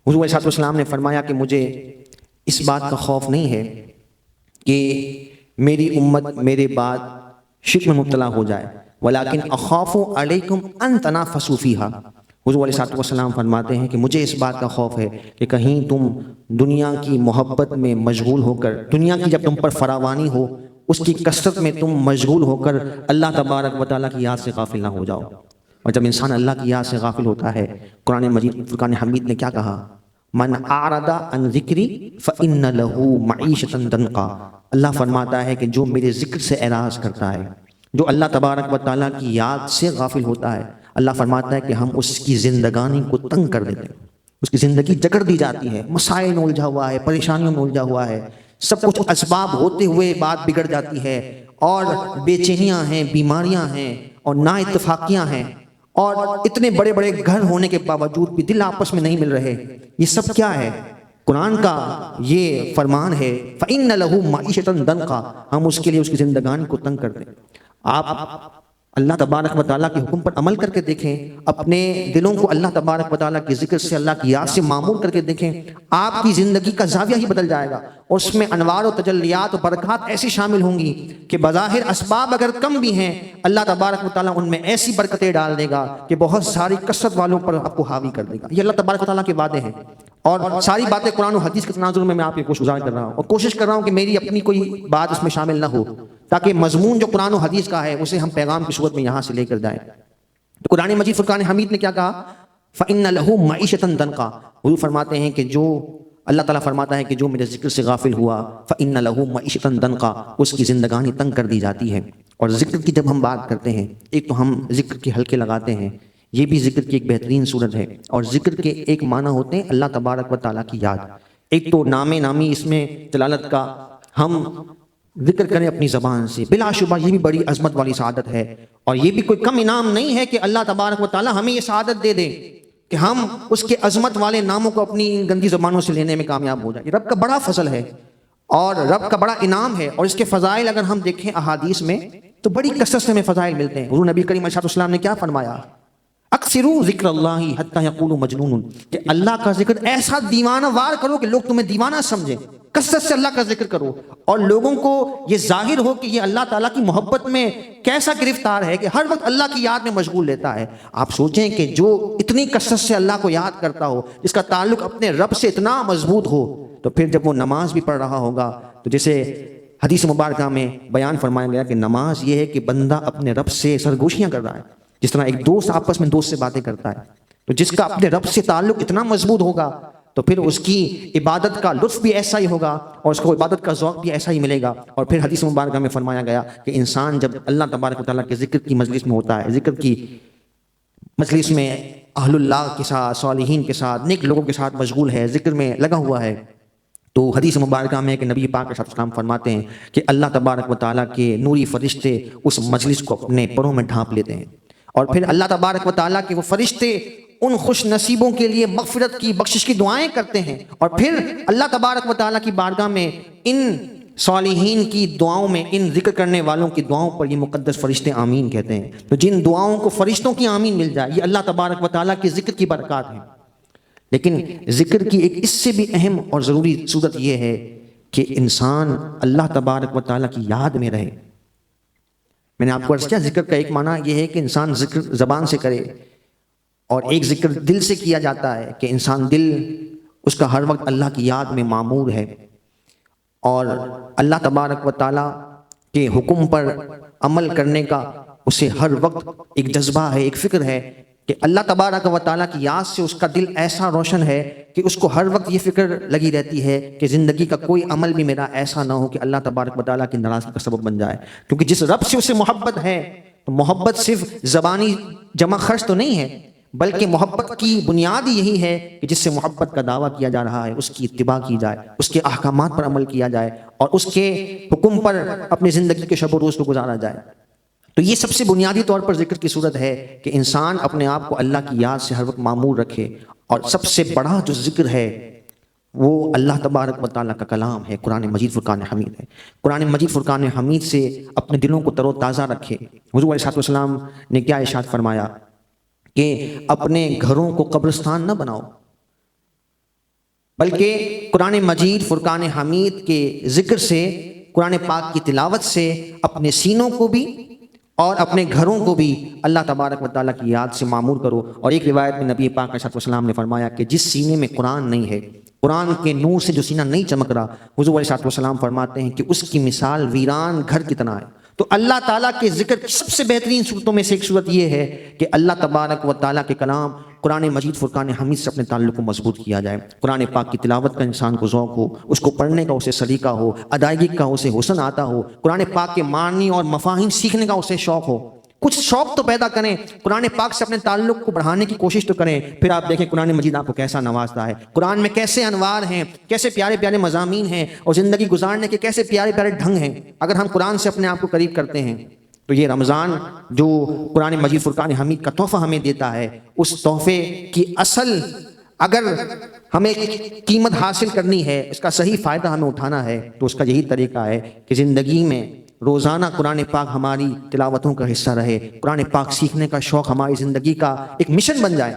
حضور علیہ السلام نے فرمایا کہ مجھے اس بات کا خوف نہیں ہے کہ میری امت میرے بعد شرک میں مبتلا ہو جائے، ولیکن اخاف علیکم ان تنافسوا فیہا۔ حضور علیہ السلام فرماتے ہیں کہ مجھے اس بات کا خوف ہے کہ کہیں تم دنیا کی محبت میں مشغول ہو کر، دنیا کی جب تم پر فراوانی ہو اس کی کثرت میں تم مشغول ہو کر اللہ تبارک و تعالیٰ کی یاد سے غافل نہ ہو جاؤ۔ اور جب انسان اللہ کی یاد سے غافل ہوتا ہے، قرآن مجید فرقان حمید نے کیا کہا؟ من اعرض عن ذکری فإن له معیشۃ ضنکا۔ اللہ فرماتا ہے کہ جو میرے ذکر سے اعراض کرتا ہے، جو اللہ تبارک و تعالیٰ کی یاد سے غافل ہوتا ہے، اللہ فرماتا ہے کہ ہم اس کی زندگانی کو تنگ کر دیتے ہیں، اس کی زندگی جکڑ دی جاتی ہے، مسائل میں الجھا ہوا ہے، پریشانیوں میں الجھا ہوا ہے، سب کچھ اسباب ہوتے ہوئے بات بگڑ جاتی ہے، اور بے چینیاں ہیں، بیماریاں ہیں، اور نا اتفاقیاں ہیں، اور اتنے بڑے بڑے گھر ہونے کے باوجود بھی دل آپس میں نہیں مل رہے۔ یہ سب کیا ہے؟ قرآن کا یہ فرمان ہے فَإِنَّ لَهُ مَعِيشَةً ضَنْكَا، ہم اس کے لیے اس کی زندگانی کو تنگ کر دیں۔ آپ اللہ تبارک و تعالیٰ کے حکم پر عمل کر کے دیکھیں، اپنے دلوں کو اللہ تبارک و تعالیٰ کے ذکر سے، اللہ کی یاد سے معمور کر کے دیکھیں، آپ کی زندگی کا زاویہ ہی بدل جائے گا، اور اس میں انوار و تجلیات و برکات ایسی شامل ہوں گی کہ بظاہر اسباب اگر کم بھی ہیں، اللہ تبارک و تعالیٰ ان میں ایسی برکتیں ڈال دے گا کہ بہت ساری کثرت والوں پر آپ کو حاوی کر دے گا۔ یہ اللہ تبارک و تعالیٰ کے وعدے ہیں، اور ساری باتیں قرآن و حدیث کے تناظر میں آپ کو گزار کر رہا ہوں، اور کوشش کر رہا ہوں کہ میری اپنی کوئی بات اس میں شامل نہ ہو، تاکہ مضمون جو قرآن و حدیث کا ہے اسے ہم پیغام کی صورت میں یہاں سے لے کر جائیں۔ تو قرآن مجید فرقان حمید نے کیا کہا؟ فَإِنَّ لَهُ مَعِيشَةً ضَنْكَا۔ حضور فرماتے ہیں کہ جو اللہ تعالیٰ فرماتا ہے کہ جو میرے ذکر سے غافل ہوا فَإِنَّ لَهُ مَعِيشَةً ضَنْكَا، اس کی زندگانی تنگ کر دی جاتی ہے۔ اور ذکر کی جب ہم بات کرتے ہیں، ایک تو ہم ذکر کے حلقے لگاتے ہیں، یہ بھی ذکر کی ایک بہترین صورت ہے، اور ذکر کے ایک معنی ہوتے ہیں اللہ تبارک و تعالیٰ کی یاد۔ ایک تو نام نامی اس میں دلالت کا، ہم ذکر کریں اپنی زبان سے، بلا شبہ یہ بھی بڑی عظمت والی سعادت ہے، اور یہ بھی کوئی کم انعام نہیں ہے کہ اللہ تبارک و تعالیٰ ہمیں یہ سعادت دے دے کہ ہم اس کے عظمت والے ناموں کو اپنی گندی زبانوں سے لینے میں کامیاب ہو جائیں۔ یہ رب کا بڑا فضل ہے اور رب کا بڑا انعام ہے، اور اس کے فضائل اگر ہم دیکھیں احادیث میں تو بڑی کثرت سے ہمیں فضائل ملتے ہیں۔ حضور نبی کریم علیہ السلام نے کیا فرمایا؟ اکثروا ذکر اللہ حتی یقولوا مجنون، کہ اللہ کا ذکر ایسا دیوانہ وار کرو کہ لوگ تمہیں دیوانہ سمجھیں، کثرت سے اللہ کا ذکر کرو، اور لوگوں کو یہ ظاہر ہو کہ یہ اللہ تعالیٰ کی محبت میں کیسا گرفتار ہے کہ ہر وقت اللہ کی یاد میں مشغول رہتا ہے۔ آپ سوچیں کہ جو اتنی کثرت سے اللہ کو یاد کرتا ہو، جس کا تعلق اپنے رب سے اتنا مضبوط ہو، تو پھر جب وہ نماز بھی پڑھ رہا ہوگا تو جیسے حدیث مبارکہ میں بیان فرمایا گیا کہ نماز یہ ہے کہ بندہ اپنے رب سے سرگوشیاں کر رہا ہے، جس طرح ایک دوست آپس میں دوست سے باتیں کرتا ہے۔ تو جس کا اپنے رب سے تعلق اتنا مضبوط ہوگا تو پھر اس کی عبادت کا لطف بھی ایسا ہی ہوگا، اور اس کو عبادت کا ذوق بھی ایسا ہی ملے گا۔ اور پھر حدیث مبارکہ میں فرمایا گیا کہ انسان جب اللہ تبارک و تعالیٰ کے ذکر کی مجلس میں ہوتا ہے، ذکر کی مجلس میں اہل اللہ کے ساتھ، صالحین کے ساتھ، نیک لوگوں کے ساتھ مشغول ہے، ذکر میں لگا ہوا ہے، تو حدیث مبارکہ میں کہ نبی پاک علیہ السلام فرماتے ہیں کہ اللہ تبارک و تعالیٰ کے نوری فرشتے اس مجلس کو اپنے پروں میں ڈھانپ لیتے ہیں، اور پھر اللہ تبارک و تعالیٰ کے وہ فرشتے ان خوش نصیبوں کے لیے مغفرت کی، بخشش کی دعائیں کرتے ہیں، اور پھر اللہ تبارک و تعالیٰ کی بارگاہ میں ان صالحین کی دعاؤں میں، ان ذکر کرنے والوں کی دعاؤں پر یہ مقدس فرشتے آمین کہتے ہیں۔ تو جن دعاؤں کو فرشتوں کی آمین مل جائے، یہ اللہ تبارک و تعالیٰ کے ذکر کی برکات ہیں۔ لیکن ذکر کی ایک اس سے بھی اہم اور ضروری صورت یہ ہے کہ انسان اللہ تبارک و تعالیٰ کی یاد میں رہے۔ میں نے آپ کو عرض کیا، ذکر کا ایک معنی یہ ہے کہ انسان ذکر زبان سے کرے، اور ایک ذکر دل سے کیا جاتا ہے کہ انسان دل اس کا ہر وقت اللہ کی یاد میں معمور ہے، اور اللہ تبارک و تعالیٰ کے حکم پر عمل کرنے کا اسے ہر وقت ایک جذبہ ہے، ایک فکر ہے کہ اللہ تبارک و تعالیٰ کی یاد سے اس کا دل ایسا روشن ہے کہ اس کو ہر وقت یہ فکر لگی رہتی ہے کہ زندگی کا کوئی عمل بھی میرا ایسا نہ ہو کہ اللہ تبارک و تعالیٰ کی ناراضگی کا سبب بن جائے۔ کیونکہ جس رب سے اسے محبت ہے، تو محبت صرف زبانی جمع خرچ تو نہیں ہے، بلکہ محبت کی بنیاد یہی ہے کہ جس سے محبت کا دعویٰ کیا جا رہا ہے اس کی اتباع کی جائے، اس کے احکامات پر عمل کیا جائے اور اس کے حکم پر اپنی زندگی کے شب و روز کو گزارا جائے۔ تو یہ سب سے بنیادی طور پر ذکر کی صورت ہے کہ انسان اپنے آپ کو اللہ کی یاد سے ہر وقت معمور رکھے، اور سب سے بڑا جو ذکر ہے وہ اللہ تبارک و تعالیٰ کا کلام ہے، قرآن مجید فرقان حمید ہے۔ قرآن مجید فرقان حمید سے اپنے دلوں کو تر و تازہ رکھے۔ حضور علیہ السلام نے کیا ارشاد فرمایا کہ اپنے گھروں کو قبرستان نہ بناؤ، بلکہ قرآن مجید فرقان حمید کے ذکر سے، قرآن پاک کی تلاوت سے اپنے سینوں کو بھی اور اپنے گھروں کو بھی اللہ تبارک و تعالیٰ کی یاد سے معمور کرو۔ اور ایک روایت میں نبی پاک علیہ السلام نے فرمایا کہ جس سینے میں قرآن نہیں ہے، قرآن کے نور سے جو سینہ نہیں چمک رہا، حضور علیہ السلام فرماتے ہیں کہ اس کی مثال ویران گھر کی طرح ہے۔ تو اللہ تعالیٰ کے ذکر کی سب سے بہترین صورتوں میں سے ایک صورت یہ ہے کہ اللہ تبارک و تعالیٰ کے کلام قرآن مجید فرقان حمید سے اپنے تعلق کو مضبوط کیا جائے۔ قرآن پاک کی تلاوت کا انسان کو ذوق ہو، اس کو پڑھنے کا اسے سلیقہ ہو، ادائیگی کا اسے حسن آتا ہو، قرآن پاک کے معنی اور مفاہیم سیکھنے کا اسے شوق ہو۔ کچھ شوق تو پیدا کریں، قرآن پاک سے اپنے تعلق کو بڑھانے کی کوشش تو کریں، پھر آپ دیکھیں قرآن مجید آپ کو کیسا نوازتا ہے۔ قرآن میں کیسے انوار ہیں، کیسے پیارے پیارے مضامین ہیں، اور زندگی گزارنے کے کیسے پیارے پیارے ڈھنگ ہیں۔ اگر ہم قرآن سے اپنے آپ کو قریب کرتے ہیں تو یہ رمضان جو قرآن مجید فرقان حمید کا تحفہ ہمیں دیتا ہے، اس تحفے کی اصل اگر ہمیں قیمت حاصل کرنی ہے، اس کا صحیح فائدہ ہمیں اٹھانا ہے، تو اس کا یہی طریقہ ہے کہ زندگی میں روزانہ قرآن پاک ہماری تلاوتوں کا حصہ رہے، قرآن پاک سیکھنے کا شوق ہماری زندگی کا ایک مشن بن جائے۔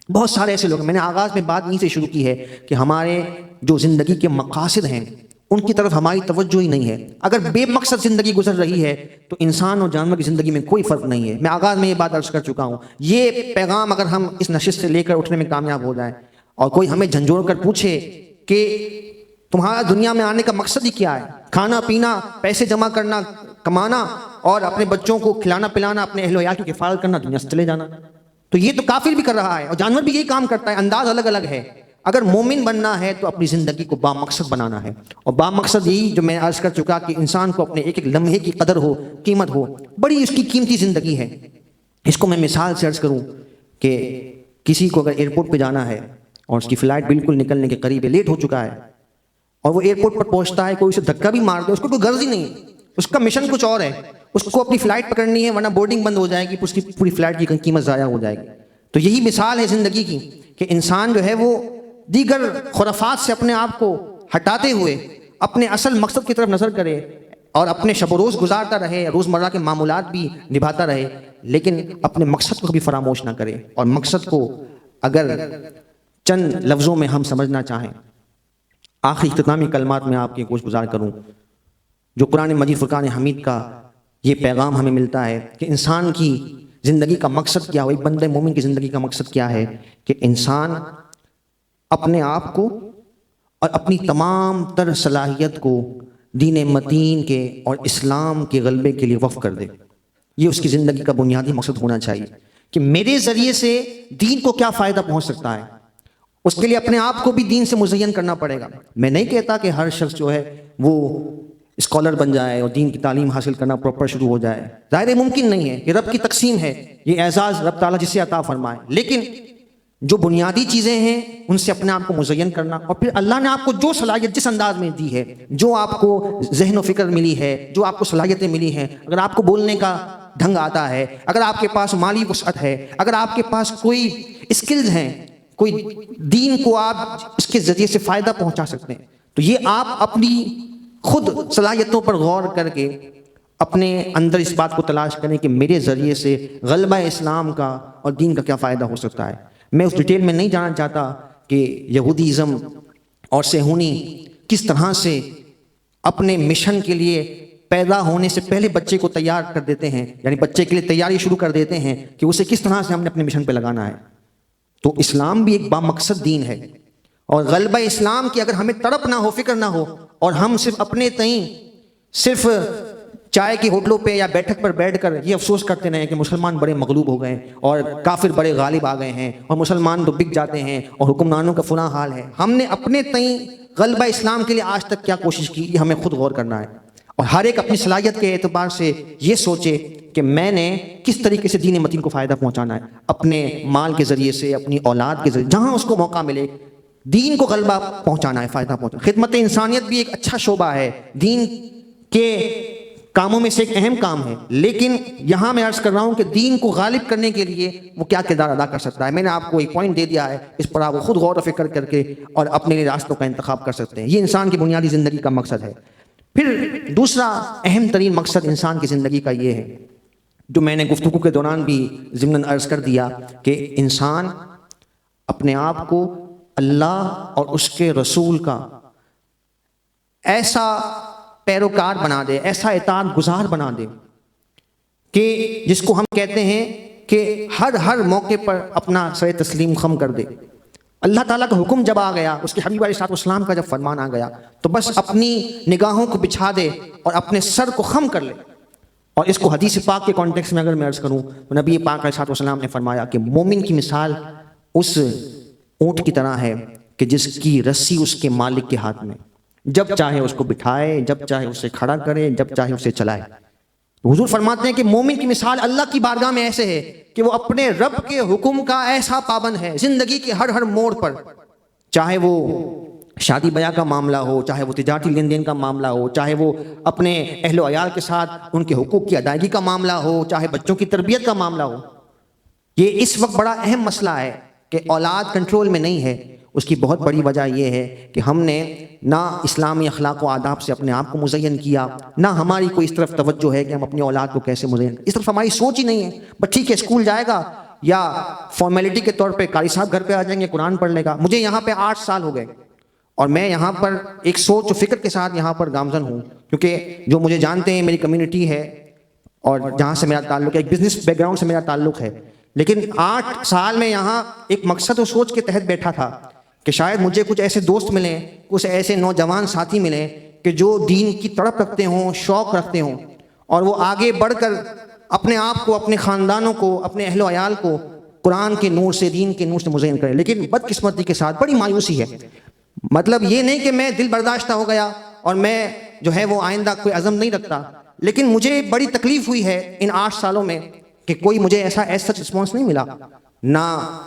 بہت سارے ایسے لوگ ہیں، میں نے آغاز میں بات یہیں سے شروع کی ہے کہ ہمارے جو زندگی کے مقاصد ہیں ان کی طرف ہماری توجہ ہی نہیں ہے۔ اگر بے مقصد زندگی گزر رہی ہے تو انسان اور جانور کی زندگی میں کوئی فرق نہیں ہے۔ میں آغاز میں یہ بات عرض کر چکا ہوں، یہ پیغام اگر ہم اس نشست سے لے کر اٹھنے میں کامیاب ہو جائیں اور کوئی ہمیں جھنجھوڑ کر پوچھے کہ تمہارا دنیا میں آنے کا مقصد ہی کیا ہے، کھانا پینا، پیسے جمع کرنا، کمانا اور اپنے بچوں کو کھلانا پلانا، اپنے اہل و عیال کی حفاظت کرنا، دنیا سے چلے جانا، تو یہ تو کافر بھی کر رہا ہے اور جانور بھی یہی کام کرتا ہے، انداز الگ الگ ہے۔ اگر مومن بننا ہے تو اپنی زندگی کو با مقصد بنانا ہے، اور با مقصد یہی جو میں عرض کر چکا کہ انسان کو اپنے ایک ایک لمحے کی قدر ہو، قیمت ہو، بڑی اس کی قیمتی زندگی ہے۔ اس کو میں مثال سے عرض کروں کہ کسی کو اگر ایئرپورٹ پہ جانا ہے اور اس کی فلائٹ بالکل نکلنے کے قریب ہے، لیٹ ہو چکا ہے، اور وہ ایئرپورٹ پر پہنچتا ہے، کوئی اسے دھکا بھی مار دے، اس کو کوئی غرض ہی نہیں، اس کا مشن کچھ اور ہے، اس کو اپنی فلائٹ پکڑنی ہے ورنہ بورڈنگ بند ہو جائے گی، اس کی پوری فلائٹ کی قیمت ضائع ہو جائے گی۔ تو یہی مثال ہے زندگی کی کہ انسان جو ہے وہ دیگر خرافات سے اپنے آپ کو ہٹاتے ہوئے اپنے اصل مقصد کی طرف نظر کرے اور اپنے شب و روز گزارتا رہے، روزمرہ کے معمولات بھی نبھاتا رہے، لیکن اپنے مقصد کو بھی فراموش نہ کرے۔ اور مقصد کو اگر چند لفظوں میں ہم سمجھنا چاہیں، آخری اختتامی کلمات میں آپ کے گوش گزار کروں، جو قرآن مجید فرقان حمید کا یہ پیغام ہمیں ملتا ہے کہ انسان کی زندگی کا مقصد کیا ہو، ایک بندے مومن کی زندگی کا مقصد کیا ہے، کہ انسان اپنے آپ کو اور اپنی تمام تر صلاحیت کو دین متین کے اور اسلام کے غلبے کے لیے وقف کر دے۔ یہ اس کی زندگی کا بنیادی مقصد ہونا چاہیے کہ میرے ذریعے سے دین کو کیا فائدہ پہنچ سکتا ہے۔ اس کے لیے اپنے آپ کو بھی دین سے مزین کرنا پڑے گا۔ میں نہیں کہتا کہ ہر شخص جو ہے وہ اسکالر بن جائے اور دین کی تعلیم حاصل کرنا پراپر شروع ہو جائے، ظاہر ممکن نہیں ہے، یہ رب کی تقسیم ہے، یہ اعزاز رب تعالیٰ جسے عطا فرمائے، لیکن جو بنیادی چیزیں ہیں ان سے اپنے آپ کو مزین کرنا، اور پھر اللہ نے آپ کو جو صلاحیت جس انداز میں دی ہے، جو آپ کو ذہن و فکر ملی ہے، جو آپ کو صلاحیتیں ملی ہیں، اگر آپ کو بولنے کا ڈھنگ آتا ہے، اگر آپ کے پاس مالی وسعت ہے، اگر آپ کے پاس کوئی اسکلز ہیں، کوئی دین کو آپ اس کے ذریعے سے فائدہ پہنچا سکتے ہیں، تو یہ آپ اپنی خود صلاحیتوں پر غور کر کے اپنے اندر اس بات کو تلاش کریں کہ میرے ذریعے سے غلبہ اسلام کا اور دین کا کیا فائدہ ہو سکتا ہے۔ میں اس ڈیٹیل میں نہیں جانا چاہتا کہ یہودیزم اور صہیونی کس طرح سے اپنے مشن کے لیے پیدا ہونے سے پہلے بچے کو تیار کر دیتے ہیں، یعنی بچے کے لیے تیاری شروع کر دیتے ہیں کہ اسے کس طرح سے ہم نے اپنے مشن پہ لگانا ہے۔ تو اسلام بھی ایک بامقصد دین ہے، اور غلبہ اسلام کی اگر ہمیں تڑپ نہ ہو، فکر نہ ہو، اور ہم صرف اپنے تئیں صرف چائے کی ہوٹلوں پہ یا بیٹھک پر بیٹھ کر یہ افسوس کرتے رہیں کہ مسلمان بڑے مغلوب ہو گئے اور کافر بڑے غالب آ گئے ہیں اور مسلمان تو بک جاتے ہیں اور حکمرانوں کا فلاں حال ہے، ہم نے اپنے تئیں غلبہ اسلام کے لیے آج تک کیا کوشش کی، یہ ہمیں خود غور کرنا ہے۔ اور ہر ایک اپنی صلاحیت کے اعتبار سے یہ سوچے کہ میں نے کس طریقے سے دین متین کو فائدہ پہنچانا ہے، اپنے مال کے ذریعے سے، اپنی اولاد کے ذریعے، جہاں اس کو موقع ملے دین کو غلبہ پہنچانا ہے، فائدہ پہنچانا۔ خدمت انسانیت بھی ایک اچھا شعبہ ہے، دین کے کاموں میں سے ایک اہم کام ہے، لیکن یہاں میں عرض کر رہا ہوں کہ دین کو غالب کرنے کے لیے وہ کیا کردار ادا کر سکتا ہے۔ میں نے آپ کو ایک پوائنٹ دے دیا ہے، اس پر آپ خود غور و فکر کر کے اور اپنے لیے راستوں کا انتخاب کر سکتے ہیں۔ یہ انسان کی بنیادی زندگی کا مقصد ہے۔ پھر دوسرا اہم ترین مقصد انسان کی زندگی کا یہ ہے، جو میں نے گفتگو کے دوران بھی ضمناً عرض کر دیا، کہ انسان اپنے آپ کو اللہ اور اس کے رسول کا ایسا پیروکار بنا دے، ایسا اطاعت گزار بنا دے کہ جس کو ہم کہتے ہیں کہ ہر موقع پر اپنا سر تسلیم خم کر دے۔ اللہ تعالیٰ کا حکم جب آ گیا، اس کے حبیب علیہ السلام کا جب فرمان آ گیا، تو بس اپنی نگاہوں کو بچھا دے اور اپنے سر کو خم کر لے۔ اور اس کو حدیث پاک کے کانٹیکس میں اگر میں عرض کروں تو نبی پاک علیہ السلام نے فرمایا کہ مومن کی مثال اس اونٹ کی طرح ہے کہ جس کی رسی اس کے مالک کے ہاتھ میں، جب چاہے اس کو بٹھائے، جب چاہے اسے کھڑا کرے، جب چاہے اسے چلائے۔ حضور فرماتے ہیں کہ مومن کی مثال اللہ کی بارگاہ میں ایسے ہے کہ وہ اپنے رب کے حکم کا ایسا پابند ہے زندگی کے ہر موڑ پر، چاہے وہ شادی بیاہ کا معاملہ ہو، چاہے وہ تجارتی لین دین کا معاملہ ہو، چاہے وہ اپنے اہل و عیال کے ساتھ ان کے حقوق کی ادائیگی کا معاملہ ہو، چاہے بچوں کی تربیت کا معاملہ ہو۔ یہ اس وقت بڑا اہم مسئلہ ہے کہ اولاد کنٹرول میں نہیں ہے۔ اس کی بہت بڑی وجہ یہ ہے کہ ہم نے نہ اسلامی اخلاق و آداب سے اپنے آپ کو مزین کیا، نہ ہماری کوئی اس طرف توجہ ہے کہ ہم اپنی اولاد کو کیسے مزین، اس طرف ہماری سوچ ہی نہیں ہے۔ بس ٹھیک ہے، اسکول جائے گا یا فارمیلٹی کے طور پہ قاری صاحب گھر پہ آ جائیں گے، قرآن پڑھ لے گا۔ مجھے یہاں پہ 8 سال ہو گئے اور میں یہاں پر ایک سوچ و فکر کے ساتھ یہاں پر گامزن ہوں، کیونکہ جو مجھے جانتے ہیں میری کمیونٹی ہے اور جہاں سے میرا تعلق ہے، ایک بزنس بیک گراؤنڈ سے میرا تعلق ہے، لیکن 8 سال میں یہاں ایک مقصد و سوچ کے تحت بیٹھا تھا کہ شاید مجھے کچھ ایسے دوست ملیں، کچھ ایسے نوجوان ساتھی ملیں کہ جو دین کی تڑپ رکھتے ہوں، شوق رکھتے ہوں، اور وہ آگے بڑھ کر اپنے آپ کو، اپنے خاندانوں کو، اپنے اہل و عیال کو قرآن کے نور سے، دین کے نور سے مزین کریں۔ لیکن بدقسمتی کے ساتھ بڑی مایوسی ہے۔ مطلب یہ نہیں کہ میں دل برداشتہ ہو گیا اور میں جو ہے وہ آئندہ کوئی عزم نہیں رکھتا، لیکن مجھے بڑی تکلیف ہوئی ہے ان 8 سالوں میں کہ کوئی مجھے ایسا رسپانس نہیں ملا، نہ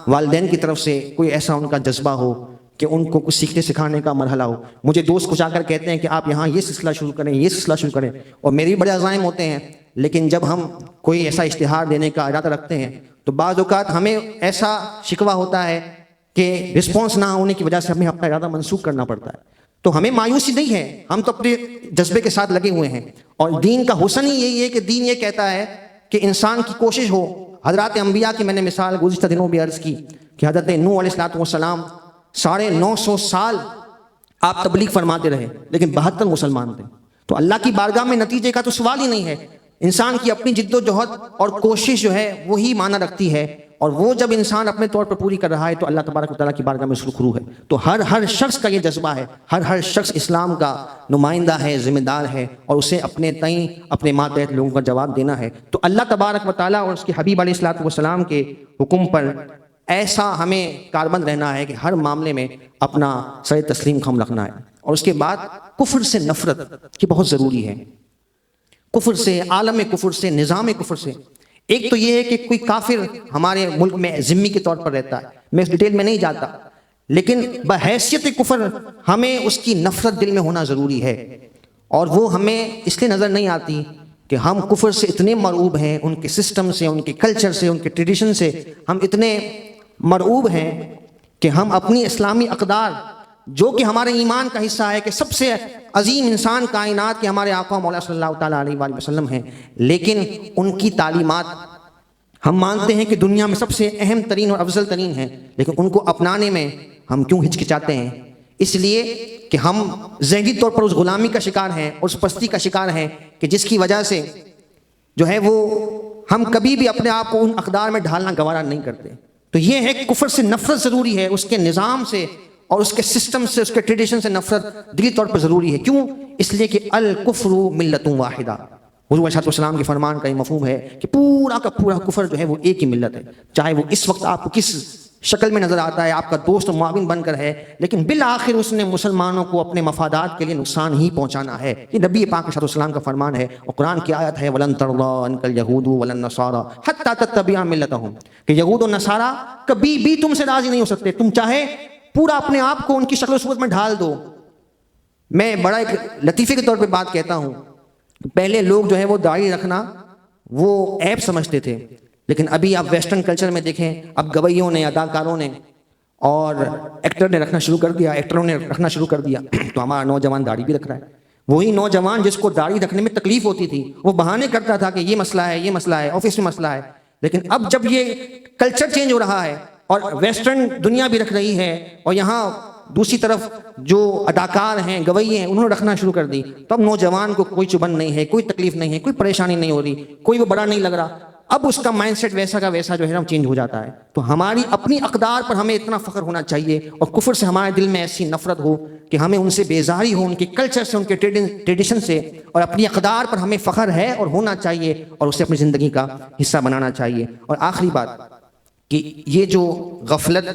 والدین کی طرف سے کوئی ایسا ان کا جذبہ ہو کہ ان کو کچھ سیکھنے سکھانے کا مرحلہ ہو۔ مجھے دوست کچھ آ کر کہتے ہیں کہ آپ یہاں یہ سلسلہ شروع کریں، یہ سلسلہ شروع کریں، اور میرے بھی بڑے عزائم ہوتے ہیں، لیکن جب ہم کوئی ایسا اشتہار دینے کا ارادہ رکھتے ہیں تو بعض اوقات ہمیں ایسا شکوہ ہوتا ہے کہ رسپانس نہ ہونے کی وجہ سے ہمیں اپنا ارادہ منسوخ کرنا پڑتا ہے۔ تو ہمیں مایوسی نہیں ہے، ہم تو اپنے جذبے کے ساتھ لگے ہوئے ہیں، اور دین کا حسن ہی یہی ہے کہ دین یہ کہتا ہے کہ انسان کی کوشش ہو۔ حضرات انبیاء کی میں نے مثال گزشتہ دنوں بھی عرض کی کہ حضرت نوح علیہ السلام 950 سال آپ تبلیغ فرماتے رہے، لیکن 72 مسلمان تھے۔ تو اللہ کی بارگاہ میں نتیجے کا تو سوال ہی نہیں ہے۔ انسان کی اپنی جد و جہد اور کوشش جو ہے وہی معنی رکھتی ہے، اور وہ جب انسان اپنے طور پر پوری کر رہا ہے تو اللہ تبارک و تعالیٰ کی بارگاہ میں سرخرو ہے۔ تو ہر شخص کا یہ جذبہ ہے، ہر شخص اسلام کا نمائندہ ہے، ذمہ دار ہے، اور اسے اپنے تئیں اپنے ماتحت لوگوں کا جواب دینا ہے۔ تو اللہ تبارک و تعالیٰ اور اس کے حبیب علیہ السلام کے حکم پر ایسا ہمیں کاربند رہنا ہے کہ ہر معاملے میں اپنا سر تسلیم خم رکھنا ہے۔ اور اس کے بعد کفر سے نفرت یہ بہت ضروری ہے، کفر سے، عالم کفر سے، نظام کفر سے۔ ایک تو یہ ہے کہ کوئی کافر ہمارے ملک میں ذمہ کے طور پر رہتا ہے، میں اس ڈیٹیل میں نہیں جاتا، لیکن بحیثیت کفر ہمیں اس کی نفرت دل میں ہونا ضروری ہے، اور وہ ہمیں اس لیے نظر نہیں آتی کہ ہم کفر سے اتنے مرعوب ہیں، ان کے سسٹم سے، ان کے کلچر سے، ان کے ٹریڈیشن سے ہم اتنے مرعوب ہیں کہ ہم اپنی اسلامی اقدار جو کہ ہمارے ایمان کا حصہ ہے کہ سب سے عظیم انسان کائنات کے ہمارے آقا مولا صلی اللہ تعالیٰ علیہ وآلہ وسلم ہیں، لیکن ان کی تعلیمات ہم مانتے ہیں کہ دنیا میں سب سے اہم ترین اور افضل ترین ہیں، لیکن ان کو اپنانے میں ہم کیوں ہچکچاتے ہیں؟ اس لیے کہ ہم ذہنی طور پر اس غلامی کا شکار ہیں، اس پستی کا شکار ہیں کہ جس کی وجہ سے جو ہے وہ ہم کبھی بھی اپنے آپ کو ان اقدار میں ڈھالنا گوارا نہیں کرتے۔ تو یہ ہے کہ کفر سے نفرت ضروری ہے، اس کے نظام سے اور اس کے سسٹم سے، اس کے ٹریڈیشن سے نفرت دلی طور پر ضروری ہے۔ کیوں؟ اس لیے کہ الکفر ملت واحدہ، حضور علیہ السلام کے فرمان کا یہ مفہوم ہے کہ پورا کا پورا کفر جو ہے وہ ایک ہی ملت ہے، چاہے وہ اس وقت آپ کو کس شکل میں نظر آتا ہے، آپ کا دوست و معاون بن کر ہے، لیکن بالآخر اس نے مسلمانوں کو اپنے مفادات کے لیے نقصان ہی پہنچانا ہے۔ یہ نبی پاک صلی اللہ علیہ وسلم کا فرمان ہے، اور قرآن کی آیت ہے وَلَن تَرْضَىٰ عَنْكَ الْيَهُودُ وَلَا النَّصَارَىٰ حَتَّىٰ تَتَّبِعَ مِلَّتَهُمْ، کہ یہود و نصارہ کبھی بھی تم سے راضی نہیں ہو سکتے، تم چاہے پورا اپنے آپ کو ان کی شکل و صورت میں ڈھال دو۔ میں بڑا ایک لطیفے کے طور پہ بات کہتا ہوں، پہلے لوگ جو ہے وہ داڑھی رکھنا وہ عیب سمجھتے تھے، لیکن ابھی آپ ویسٹرن کلچر میں دیکھیں، اب گویوں نے، اداکاروں نے اور ایکٹر نے رکھنا شروع کر دیا، ایکٹروں نے رکھنا شروع کر دیا، تو ہمارا نوجوان داڑھی بھی رکھ رہا ہے۔ وہی نوجوان جس کو داڑھی رکھنے میں تکلیف ہوتی تھی، وہ بہانے کرتا تھا کہ یہ مسئلہ ہے، یہ مسئلہ ہے، آفس میں مسئلہ ہے، لیکن اب جب یہ کلچر چینج ہو رہا ہے اور ویسٹرن دنیا بھی رکھ رہی ہے، اور یہاں دوسری طرف جو اداکار ہیں، گوئی ہیں، انہوں نے رکھنا شروع کر دی، تو اب نوجوان کو کوئی چبھن نہیں ہے، کوئی تکلیف نہیں ہے، کوئی پریشانی نہیں ہو رہی، کوئی وہ بڑا نہیں لگ رہا۔ اب اس کا مائنڈ سیٹ ویسا کا ویسا جو ہے نا چینج ہو جاتا ہے۔ تو ہماری اپنی اقدار پر ہمیں اتنا فخر ہونا چاہیے، اور کفر سے ہمارے دل میں ایسی نفرت ہو کہ ہمیں ان سے بیزاری ہو، ان کے کلچر سے، ان کے ٹریڈیشن سے، اور اپنی اقدار پر ہمیں فخر ہے اور ہونا چاہیے، اور اسے اپنی زندگی کا حصہ بنانا چاہیے۔ اور آخری بات کہ یہ جو غفلت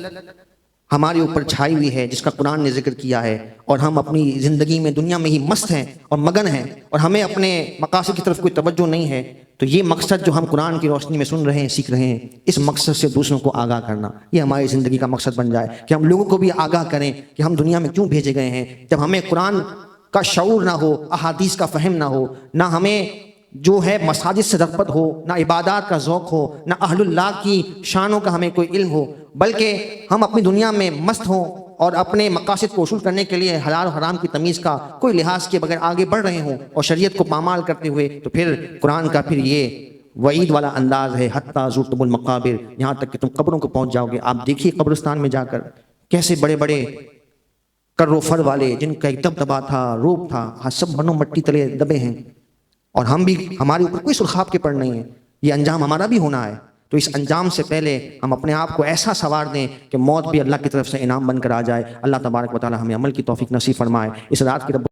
ہمارے اوپر چھائی ہوئی ہے، جس کا قرآن نے ذکر کیا ہے، اور ہم اپنی زندگی میں دنیا میں ہی مست ہیں اور مگن ہیں، اور ہمیں اپنے مقاصد کی طرف کوئی توجہ نہیں ہے، تو یہ مقصد جو ہم قرآن کی روشنی میں سن رہے ہیں، سیکھ رہے ہیں، اس مقصد سے دوسروں کو آگاہ کرنا، یہ ہماری زندگی کا مقصد بن جائے، کہ ہم لوگوں کو بھی آگاہ کریں کہ ہم دنیا میں کیوں بھیجے گئے ہیں۔ جب ہمیں قرآن کا شعور نہ ہو، احادیث کا فہم نہ ہو، نہ ہمیں جو ہے مساجد سے رغبت ہو، نہ عبادات کا ذوق ہو، نہ اہل اللہ کی شانوں کا ہمیں کوئی علم ہو، بلکہ ہم اپنی دنیا میں مست ہوں اور اپنے مقاصد کو حصول کرنے کے لیے حلال و حرام کی تمیز کا کوئی لحاظ کے بغیر آگے بڑھ رہے ہوں اور شریعت کو پامال کرتے ہوئے، تو پھر قرآن کا پھر یہ وعید والا انداز ہے، حتیٰ زرتم المقابر، یہاں تک کہ تم قبروں کو پہنچ جاؤ گے۔ آپ دیکھیے قبرستان میں جا کر کیسے بڑے بڑے کر و فر والے، جن کا ایک دبدبا تھا، روپ تھا، آج سب بنو مٹی تلے دبے ہیں، اور ہم بھی، ہمارے اوپر کوئی سرخاب کے پڑ نہیں ہے، یہ انجام ہمارا بھی ہونا ہے۔ تو اس انجام سے پہلے ہم اپنے آپ کو ایسا سنوار دیں کہ موت بھی اللہ کی طرف سے انعام بن کر آ جائے۔ اللہ تبارک و تعالی ہمیں عمل کی توفیق نصیب فرمائے۔ اس رات کی رب